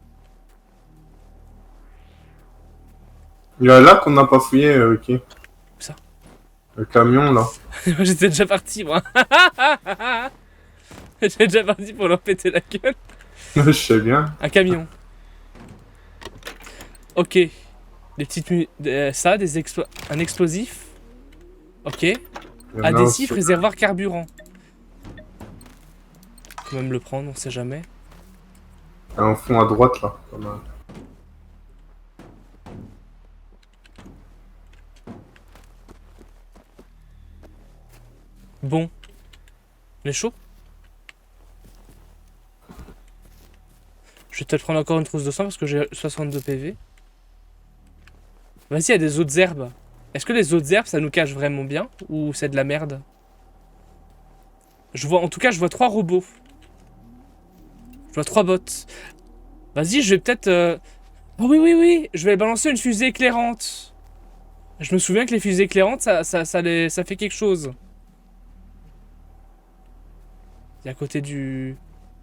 Il y a là qu'on n'a pas fouillé, ok. Où ça? Le camion, là. J'étais déjà parti, moi. J'étais déjà parti pour leur péter la gueule. Je sais bien. Un camion. Ok. Des petites un explosif. Ok. Il y en a Adhésif, aussi. réservoir carburant. Faut même le prendre, on sait jamais. En fond à droite, là. Pas mal. Bon. On est chaud? Je vais peut-être prendre encore une trousse de sang parce que j'ai 62 PV. Vas-y, il y a des autres herbes. Est-ce que les autres herbes, ça nous cache vraiment bien? Ou c'est de la merde? En tout cas, je vois 3 robots. Je vois 3 bots. Vas-y, je vais peut-être... Oh oui, oui, oui. Je vais balancer une fusée éclairante. Je me souviens que les fusées éclairantes, ça fait quelque chose. Il y a à côté du...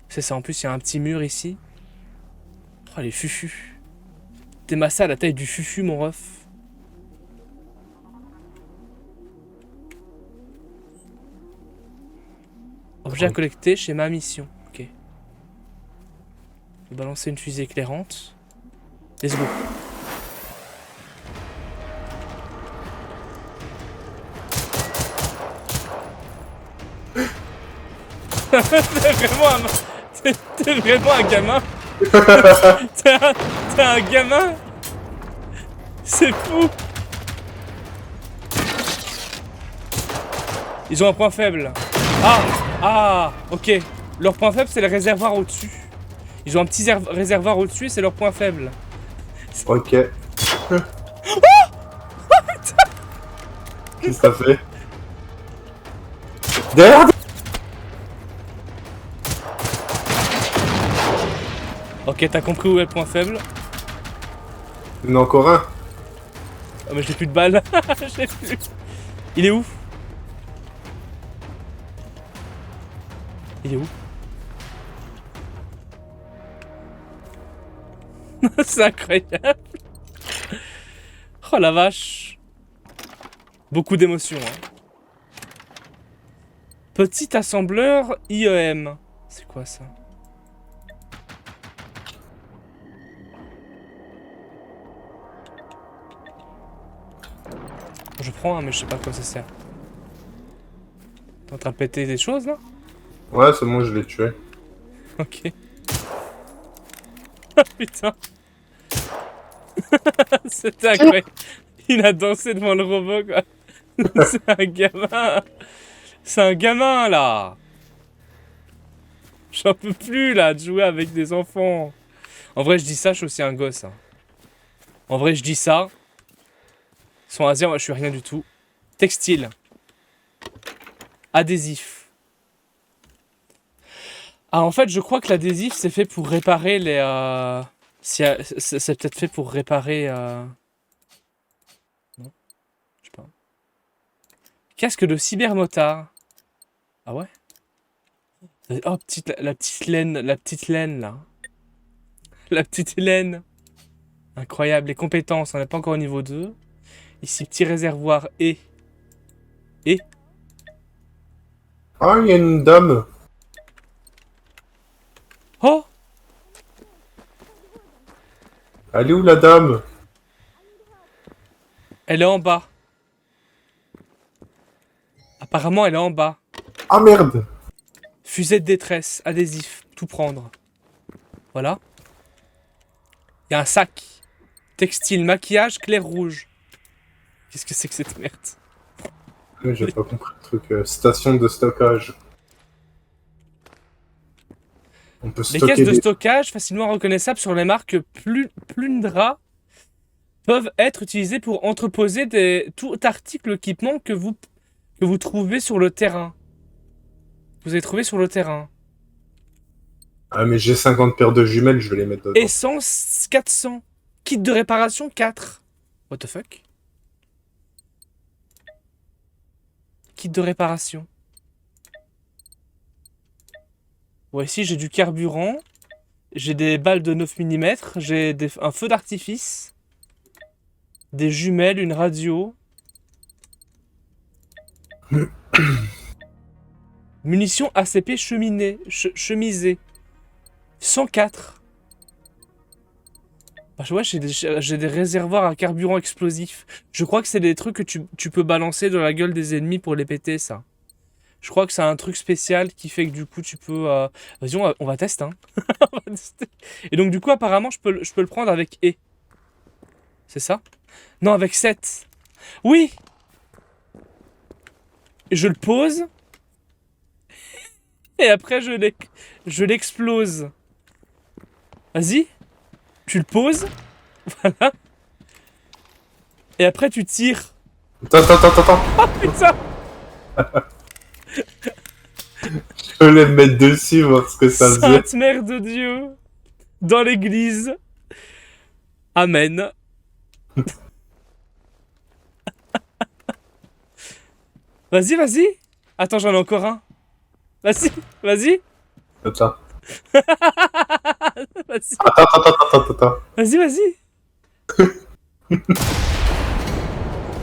C'est ça, en plus, il y a un petit mur ici. Oh, les fufus. T'es massé à la taille du fufu, mon ref. Objet à collecter chez ma mission. Ok. Je vais balancer une fusée éclairante. Let's go. T'es vraiment un gamin. T'es un gamin. C'est fou. Ils ont un point faible. Ah, ok. Leur point faible, c'est le réservoir au-dessus. Ils ont un petit réservoir au-dessus et c'est leur point faible. Ok. Qu'est-ce que t'as fait? Derrière! Ok, t'as compris où est le point faible? Il y en a encore un. Oh mais j'ai plus de balles. J'ai plus. Il est où? Il est où? C'est incroyable. Oh la vache. Beaucoup d'émotions. Hein. Petit assembleur IEM. C'est quoi ça? Je prends un mais je sais pas à quoi ça sert. T'es en train de péter des choses là? Ouais, c'est bon, je l'ai tué. Ok. Ah putain. C'était incroyable. Il a dansé devant le robot quoi. C'est un gamin. C'est un gamin là. J'en peux plus là de jouer avec des enfants. En vrai je dis ça, je suis aussi un gosse. Hein. En vrai je dis ça. Ils sont asiens, moi je suis rien du tout. Textile. Adhésif. Ah en fait je crois que l'adhésif c'est fait pour réparer les... C'est peut-être fait pour réparer... Non, je sais pas. Casque de cybermotard. Ah ouais? Oh la petite laine là. La petite laine. Incroyable, les compétences, on n'est pas encore au niveau 2. Ici, petit réservoir et... Ah, il y a une dame. Oh! Elle est où la dame? Elle est en bas. Apparemment, elle est en bas. Ah merde! Fusée de détresse, adhésif, tout prendre. Voilà. Il y a un sac. Textile, maquillage, clair rouge. Qu'est-ce que c'est que cette merde? Mais j'ai pas compris le truc. Station de stockage. On peut Les stocker caisses de des... stockage facilement reconnaissables sur les marques Plundra peuvent être utilisées pour entreposer tout article équipement que vous trouvez sur le terrain. Vous avez trouvé sur le terrain. Ah mais j'ai 50 paires de jumelles, je vais les mettre dedans. Essence 400. Kit de réparation 4. What the fuck? Kit de réparation. Ouais, ici j'ai du carburant. J'ai des balles de 9 mm. J'ai un feu d'artifice. Des jumelles, une radio. Munitions ACP chemisée. 104. Bah, ouais, j'ai des réservoirs à carburant explosif. Je crois que c'est des trucs que tu peux balancer dans la gueule des ennemis pour les péter, ça. Je crois que c'est un truc spécial qui fait que du coup tu peux... Vas-y, on va tester, hein. On va tester. Et donc du coup, apparemment, je peux le prendre avec E. C'est ça? Non, avec 7. Oui! Je le pose. Et après, je l'explose. Vas-y. Tu le poses. Voilà. Et après, tu tires. Attends. Oh putain! Je voulais me mettre dessus, voir ce que ça faisait. Sainte Mère de Dieu! Dans l'église. Amen. Vas-y. Attends, j'en ai encore un. Vas-y. Attends. Vas-y. Attends. Vas-y.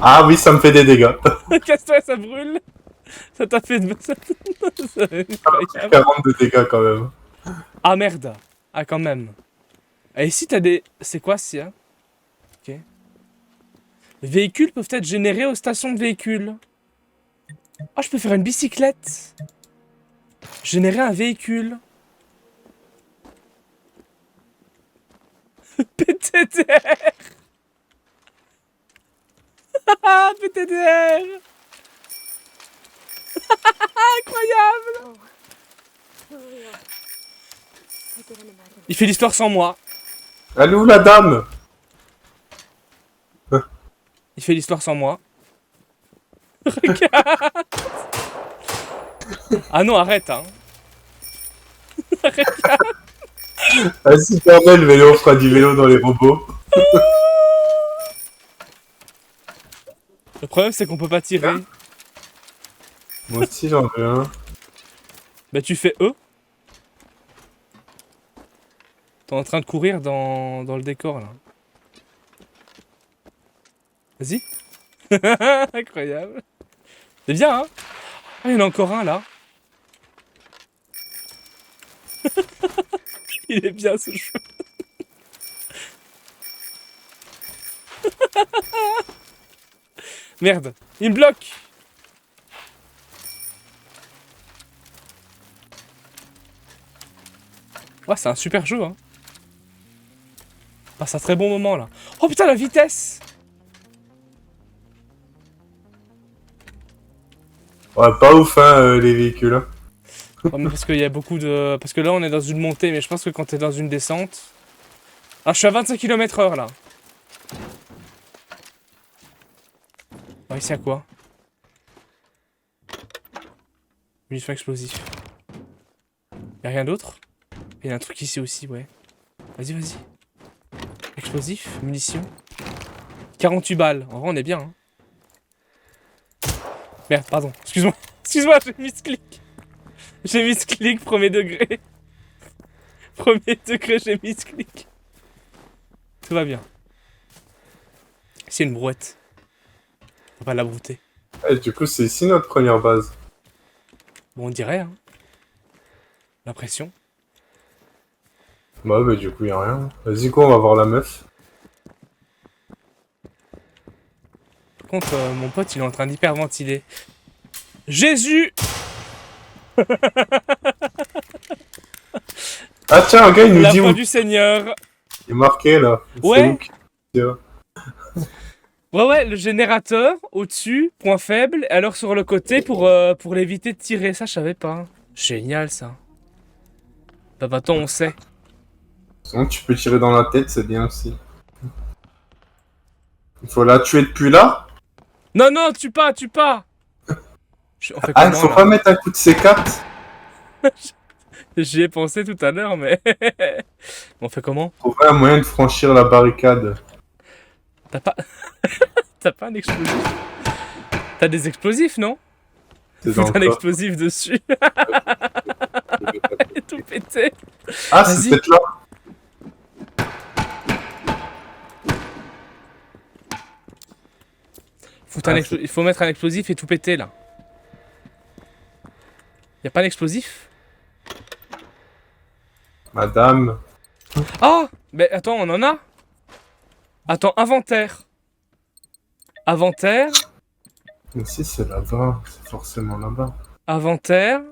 Ah oui, ça me fait des dégâts. Casse-toi, ça brûle. Ça t'a fait de... C'est incroyable. 40 de dégâts quand même. Ah merde. Ah quand même. Et ici t'as des... C'est quoi ça? Ok. Les véhicules peuvent être générés aux stations de véhicules. Ah, je peux faire une bicyclette. Générer un véhicule. PTDR. PTDR. Incroyable. Il fait l'histoire sans moi. Elle est où la dame? Il fait l'histoire sans moi. Regarde. Ah non, arrête, hein. Regarde. Ah, super belle, le vélo, on fera du vélo dans les robots. Le problème, c'est qu'on peut pas tirer. Moi aussi, j'en veux un. Bah, tu fais E. T'es en train de courir dans le décor, là. Vas-y. Incroyable. C'est bien, hein. Ah, il y en a encore un, là. Il est bien, ce jeu. Merde, il me bloque. Ouais, c'est un super jeu, hein. Passe un très bon moment, là. Oh putain, la vitesse. Ouais, pas ouf, hein, les véhicules. Hein. Ouais, mais parce qu'il y a beaucoup de... Parce que là, on est dans une montée, mais je pense que quand t'es dans une descente... Ah, je suis à 25 km/h, là. On va ici à quoi? Munitions explosifs. Y'a rien d'autre? Il y a un truc ici aussi, ouais. Vas-y, vas-y. Explosif, munitions. 48 balles. En vrai, on est bien, hein. Merde, pardon. Excuse-moi. Excuse-moi, j'ai mis ce clic. J'ai mis ce clic, premier degré. Premier degré, j'ai mis ce clic. Tout va bien. C'est une brouette. On va la brouter. Et du coup, c'est ici notre première base. Bon, on dirait, hein. L'impression. Bah, du coup, y'a rien. Vas-y, quoi, on va voir la meuf. Par contre, mon pote, il est en train d'hyperventiler. Jésus! Ah, tiens, un gars, il nous La dit voix où du Seigneur. il est marqué, là. Ouais. C'est où Ouais, le générateur, au-dessus, point faible, et alors sur le côté pour l'éviter de tirer. Ça, je savais pas. Génial, ça. Bah, maintenant, on sait. Sinon, tu peux tirer dans la tête, c'est bien aussi. Il faut la tuer depuis là. Non, non, tue pas, tue pas. On fait Ah, comment, il faut là? pas mettre un coup de C4. J'y ai pensé tout à l'heure, mais... On fait comment? Trouver un moyen de franchir la barricade. T'as pas... T'as pas un explosif? T'as des explosifs, non? C'est Foutre dans un le corps. explosif dessus. Et tout péter. Ah, c'est Vas-y. peut-être là. Il faut mettre un explosif et tout péter, là. Y'a pas d'explosif? Madame. Ah! Mais attends, on en a? Attends, inventaire. Inventaire. Mais si, c'est là-bas. C'est forcément là-bas. Inventaire.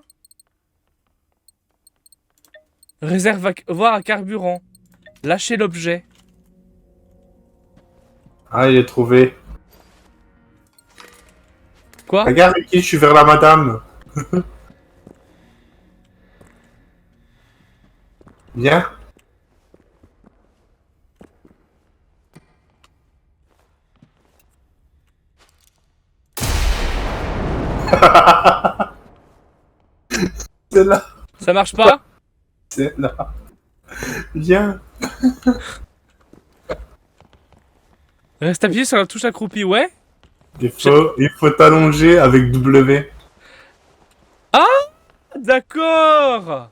Réservoir à carburant. Lâcher l'objet. Ah, il est trouvé. Quoi? Regarde, Ricky, je suis vers la madame. Viens. C'est là. Ça marche pas? C'est là. Viens. Reste appuyé sur la touche accroupie, ouais? Il faut t'allonger avec W. D'accord!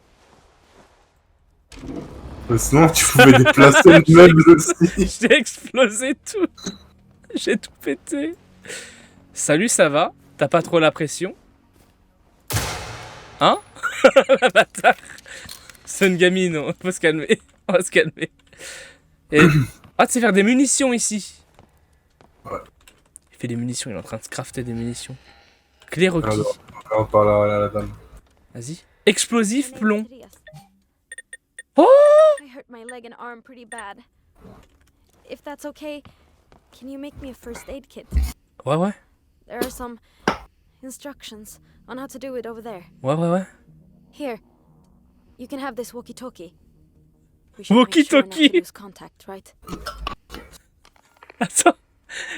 Sinon, tu pouvais déplacer le meuble aussi. J'ai explosé tout. J'ai tout pété. Salut, ça va? T'as pas trop la pression? Hein? La bâtard. C'est une gamine, on va se calmer. On va se calmer. Et... Ah, tu sais faire des munitions ici. Ouais. Il fait des munitions, il est en train de se crafter des munitions. Clé requis. Alors, on parle à la dame. Vas-y. Explosif plomb. Oh! I hurt my leg and arm pretty bad. If that's okay, can you make me a first aid kit? Ouais, ouais. There are some instructions on how to do it over there. Ouais, ouais, ouais. Here, you can have this walkie-talkie. We should make sure not to Walkie-talkie. lose contact, right? Attends.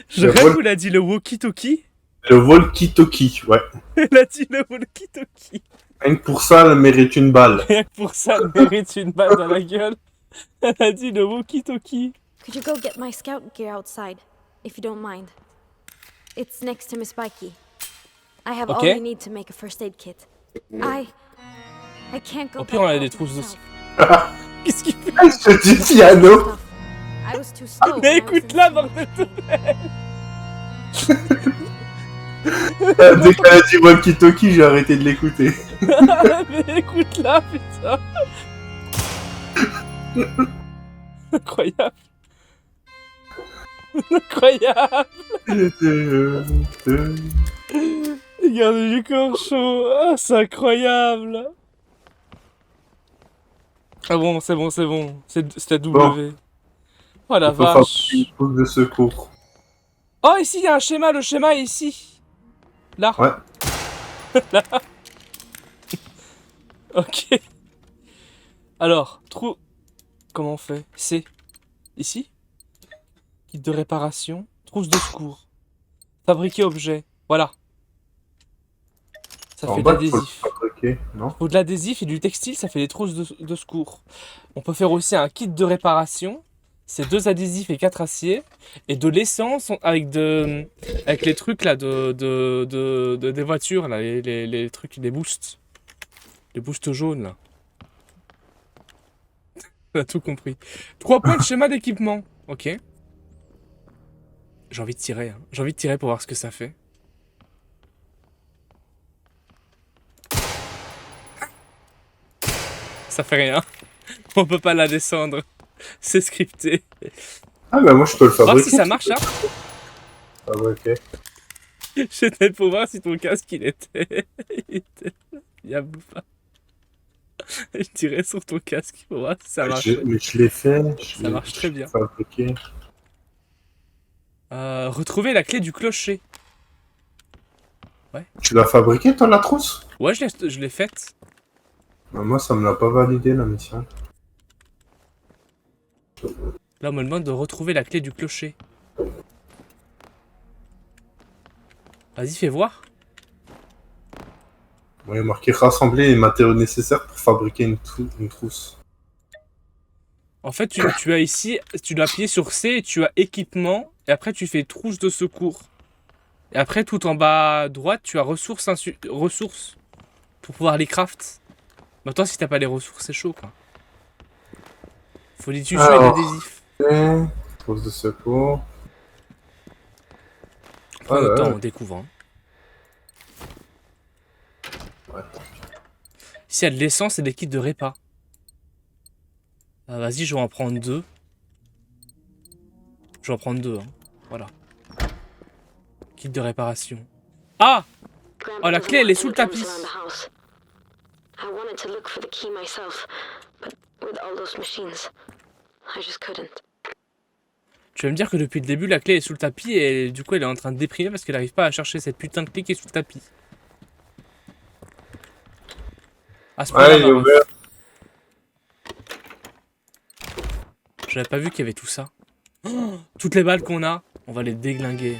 Je Le rêve vol- où il a dit le walkie-talkie. Le walkie-talkie, ouais. Elle a dit le walkie-talkie. Rien que pour ça, elle mérite une balle. Rien que pour ça, elle mérite une balle dans la gueule. Elle a dit le walkie-talkie. Could you go get my scout gear outside, if you don't mind? It's next to Miss Spikey. I have all Okay. you need to make a first aid kit. I can't go Au pire, on a back des out trousses de... myself. Qu'est-ce qu'il fait? Je dis piano. Stuff. I was too slow. Mais when I was écoute-la, in bordel de... Dès qu'elle a dit walkie-talkie, j'ai arrêté de l'écouter. Mais écoute-la, putain. Incroyable. Incroyable. Regarde du corps chaud. Ah, c'est incroyable. Ah bon, c'est bon, c'est bon. C'est la W. Oh la On peut faire vache. une trousse de secours. Oh, ici, il y a un schéma. Le schéma est ici. Là. Ouais. Là. Ok. Alors, trou... Comment on fait? C'est ici. Kit de réparation. Trousse de secours. Fabriquer objet. Voilà. Ça En fait de bas, l'adhésif. Ok, non? Faut de l'adhésif et du textile, ça fait des trousses de secours. On peut faire aussi un kit de réparation. C'est 2 adhésifs et 4 aciers. Et de l'essence avec les trucs là des voitures, là, les trucs, les boosts. Les boosts jaunes là. On a tout compris. 3 points de schéma d'équipement. Ok. J'ai envie de tirer. Hein. J'ai envie de tirer pour voir ce que ça fait. Ça fait rien. On peut pas la descendre. C'est scripté. Ah bah moi je peux le Voir fabriquer. si ça marche là. Ah bah ok. J'étais pour voir si ton casque il était. Il était. Yabou pas. Je tirais sur ton casque pour voir si ça marche. Mais je l'ai fait. Ça marche très bien. Fabriqué. Retrouver la clé du clocher. Tu l'as fabriqué toi la trousse? Ouais, je l'ai faite. Bah, moi ça me l'a pas validé la mission. Là, on me demande de retrouver la clé du clocher. Vas-y, fais voir. Bon, il y a marqué rassembler les matériaux nécessaires pour fabriquer une trousse. En fait, tu as ici, tu dois appuyer sur C et tu as équipement. Et après, tu fais trousse de secours. Et après, tout en bas à droite, tu as ressources pour pouvoir les craft. Maintenant, si t'as pas les ressources, c'est chaud, quoi. Faut les tuer et l'adhésif. Ok. Trousse de secours. Prends le temps, on découvre. Hein. Ouais. Ici, il y a de l'essence et des kits de répa. Ah, vas-y, je vais en prendre 2. Je vais en prendre 2, hein. Voilà. Kit de réparation. Ah! Oh, la clé, elle est sous le tapis. I wanted to look for the key myself, but with all those machines, I just couldn't. Tu vas me dire que depuis le début, la clé est sous le tapis et du coup, elle est en train de déprimer parce qu'elle n'arrive pas à chercher cette putain de clé qui est sous le tapis. À ce point-là, Ouais, il est ouvert. j'avais pas vu qu'il y avait tout ça. Oh, toutes les balles qu'on a, on va les déglinguer.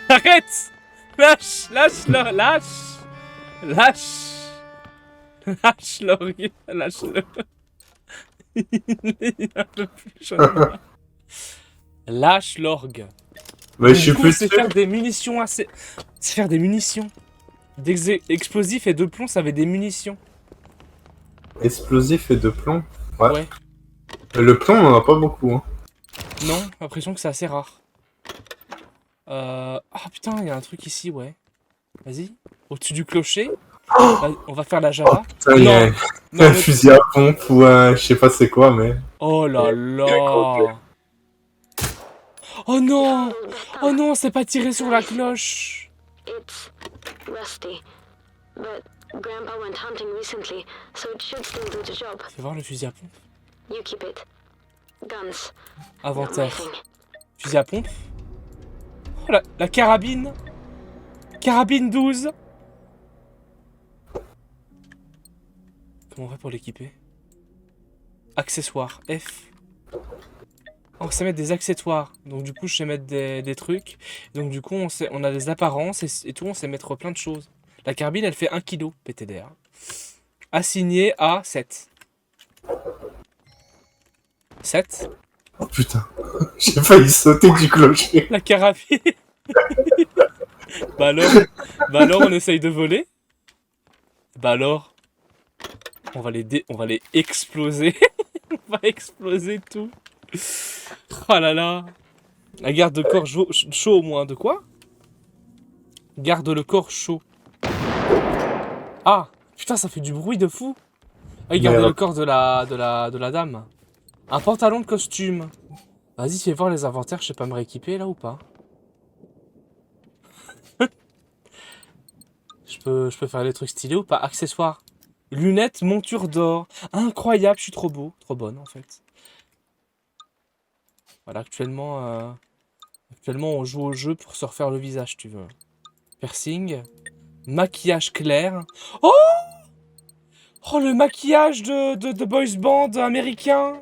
Arrête! Lâche! Lâche-le! Lâche! Lâche! Lâche l'orgue! Lâche-le! Il est un peu plus chaud. Lâche l'orgue! Mais je suis Du coup, plus c'est sûr. faire des munitions assez... C'est faire des munitions. Explosifs et de plomb, ça avait des munitions. Explosif et de plomb. Ouais. Ouais. Le plomb, on en a pas beaucoup. Hein. Non, j'ai l'impression que c'est assez rare. Ah putain, il y a un truc ici, ouais. Vas-y. Au-dessus du clocher. On va faire la Java. Putain, il y a Non, un mais- fusil à pompe ou un... Je sais pas c'est quoi, mais... Oh là là. Oh non. Oh non, c'est pas tiré sur la cloche. It's rusty, but Grandpa went hunting recently, so it should still do the job. Fais voir le fusil à pompe. You keep it. Guns. Not my Inventaire. thing. Fusil à pompe. Oh la carabine. Carabine 12. Comment on fait pour l'équiper? Accessoires. F. On sait mettre des accessoires. Donc du coup, je sais mettre des trucs. Donc du coup, on a des apparences et tout. On sait mettre plein de choses. La carbine, elle fait 1 kg PTDR. Assigné à 7. 7. Oh putain, j'ai failli sauter du clocher. La carabine. Bah alors, on essaye de voler. Bah alors, on va les exploser. On va exploser tout. Oh là là. La garde de corps chaud au moins. De quoi? Garde le corps chaud. Ah, putain, ça fait du bruit de fou. Ah, gardez le corps de la dame. Un pantalon de costume. Vas-y, fais voir les inventaires, je sais pas me rééquiper là ou pas. Je peux faire des trucs stylés ou pas? Accessoires. Lunettes, monture d'or. Incroyable, je suis trop beau. Trop bonne en fait. Voilà, actuellement on joue au jeu pour se refaire le visage, tu veux. Piercing. Maquillage clair. Oh! Oh, le maquillage de boys band américain.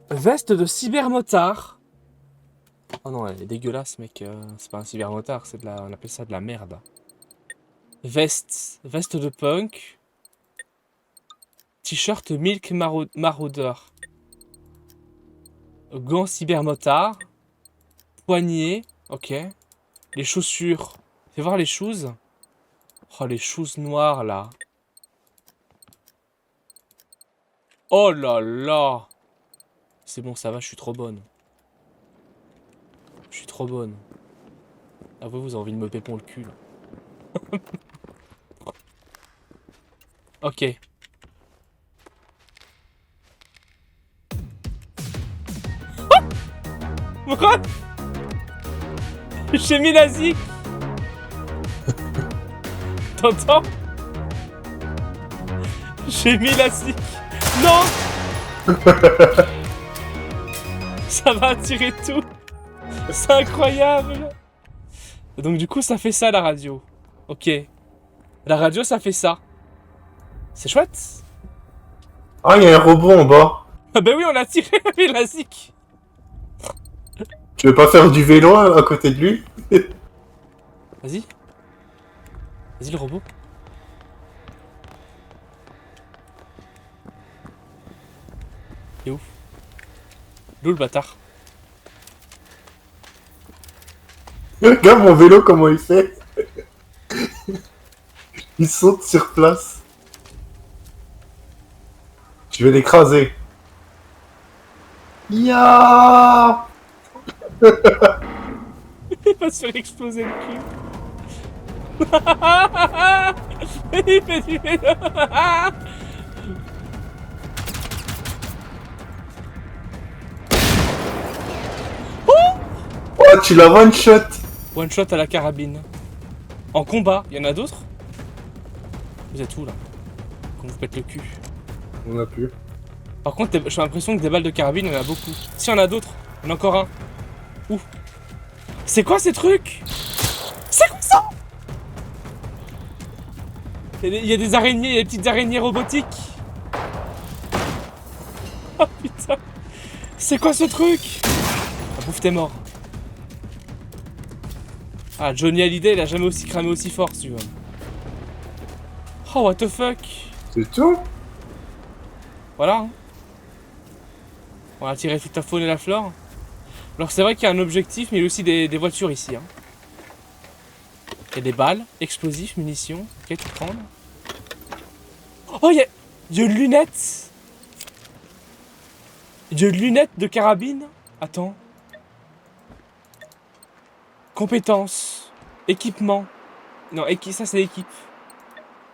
Veste de cybermotard. Oh non, elle est dégueulasse, mec. C'est pas un cybermotard, c'est on appelle ça de la merde. Veste de punk. T-shirt Milk Marauder. Gants cybermotard. Poignet. Ok. Les chaussures. Fais voir les shoes. Oh, les shoes noires, là. Oh là là. C'est bon, ça va, je suis trop bonne. Je suis trop bonne. Ah, vous avez envie de me pépon le cul, là. Ok. What? J'ai mis la zik. T'entends? J'ai mis la zik. Non. Ça va attirer tout. C'est incroyable. Donc du coup, ça fait ça la radio. Ok. La radio, ça fait ça. C'est chouette. Ah, il y a un robot en bas. Ah bah oui, on a tiré la zik. Tu veux pas faire du vélo à côté de lui? Vas-y. Vas-y le robot. Il est où? D'où le bâtard? Regarde mon vélo comment il fait. Il saute sur place. Je vais l'écraser. Ya. Il va se faire exploser le cul. Il fait du vélo. Oh, tu l'as one shot. One shot à la carabine. En combat, il y en a d'autres? Vous êtes où là? Qu'on vous pète le cul. On a plus. Par contre, j'ai l'impression que des balles de carabine, il y en a beaucoup. Si, il y en a d'autres. Il y en a encore un. Où? C'est quoi ces trucs? C'est quoi ça? Il y a des araignées, il y a des petites araignées robotiques. Oh putain. C'est quoi ce truc? Ah, bouffe, t'es mort. Ah, Johnny Hallyday, il a jamais aussi cramé aussi fort, si tu veux. Oh, what the fuck? C'est tout? Voilà. Hein. On a tiré toute la faune et la flore. Alors c'est vrai qu'il y a un objectif, mais il y a aussi des voitures ici. Hein. Il y a des balles, explosifs, munitions. Ok, tout prendre. Oh, il y a une lunette. Il y a une lunette de carabine. Attends. Compétences. Équipement. Non, ça c'est l'équipe.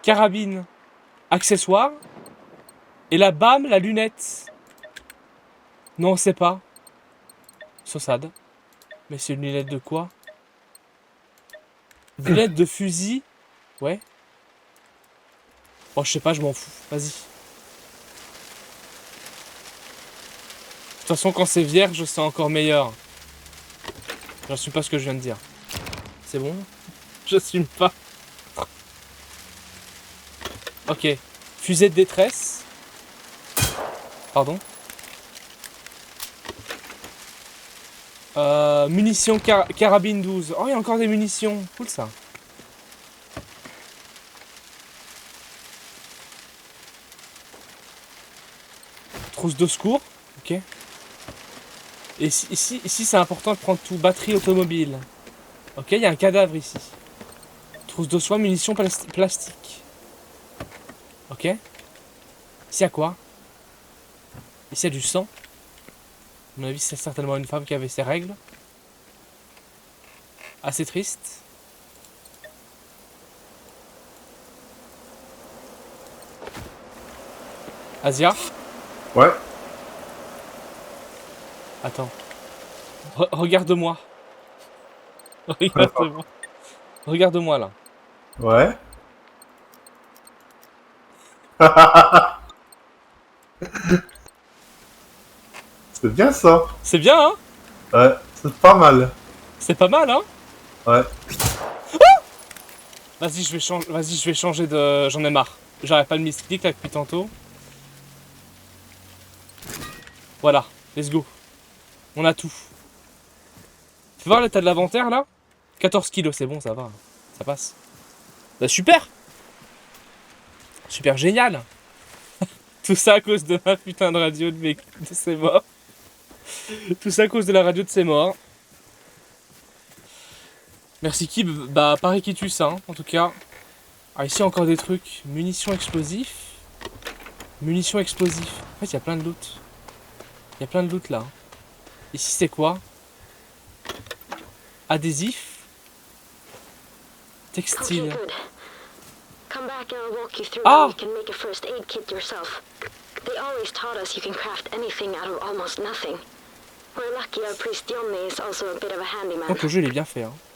Carabine. Accessoires. Et la bam, la lunette. Non, on sait pas. Saussade. Mais c'est une lunette de quoi? Lunette de fusil. Ouais. Oh, je sais pas, je m'en fous. Vas-y. De toute façon, quand c'est vierge, c'est encore meilleur. J'assume pas ce que je viens de dire. C'est bon? J'assume pas. Ok. Fusée de détresse. Pardon. Munitions carabine 12. Oh, il y a encore des munitions. Cool ça. Trousse de secours. Ok. Et ici c'est important de prendre tout. Batterie automobile. Ok, il y a un cadavre ici. Trousse de soie, munitions plastique. Ok. Ici il y a quoi? Ici il y a du sang. À mon avis, c'est certainement une femme qui avait ses règles. Assez triste. Asia? Ouais. Attends. Regarde-moi. Regarde-moi. Regarde-moi là. Ouais. C'est bien ça. C'est bien, hein? Ouais, c'est pas mal. C'est pas mal, hein? Ouais. Vas-y, je vais changer de... J'en ai marre. J'arrête pas de misclick là depuis tantôt. Voilà, let's go. On a tout. Fais voir l'état de l'inventaire là. 14 kilos, c'est bon, ça va. Ça passe. Bah super. Super génial. Tout ça à cause de ma putain de radio de ses morts. Tout ça à cause de la radio de ses morts. Merci Kib, bah pareil Kitus hein, en tout cas. Ah ici encore des trucs. Munitions explosifs. Munitions explosifs. En fait il y a plein de loot. Il y a plein de loot là. Ici c'est quoi? Adhésif. Textile. Okay, good. Come back and I'll walk you through Ah! how you can make a first aid kit yourself. They always taught us you can craft anything out of almost nothing. We're lucky our priest Johnny is also a bit of a handyman. Donc le jeu il est bien fait hein.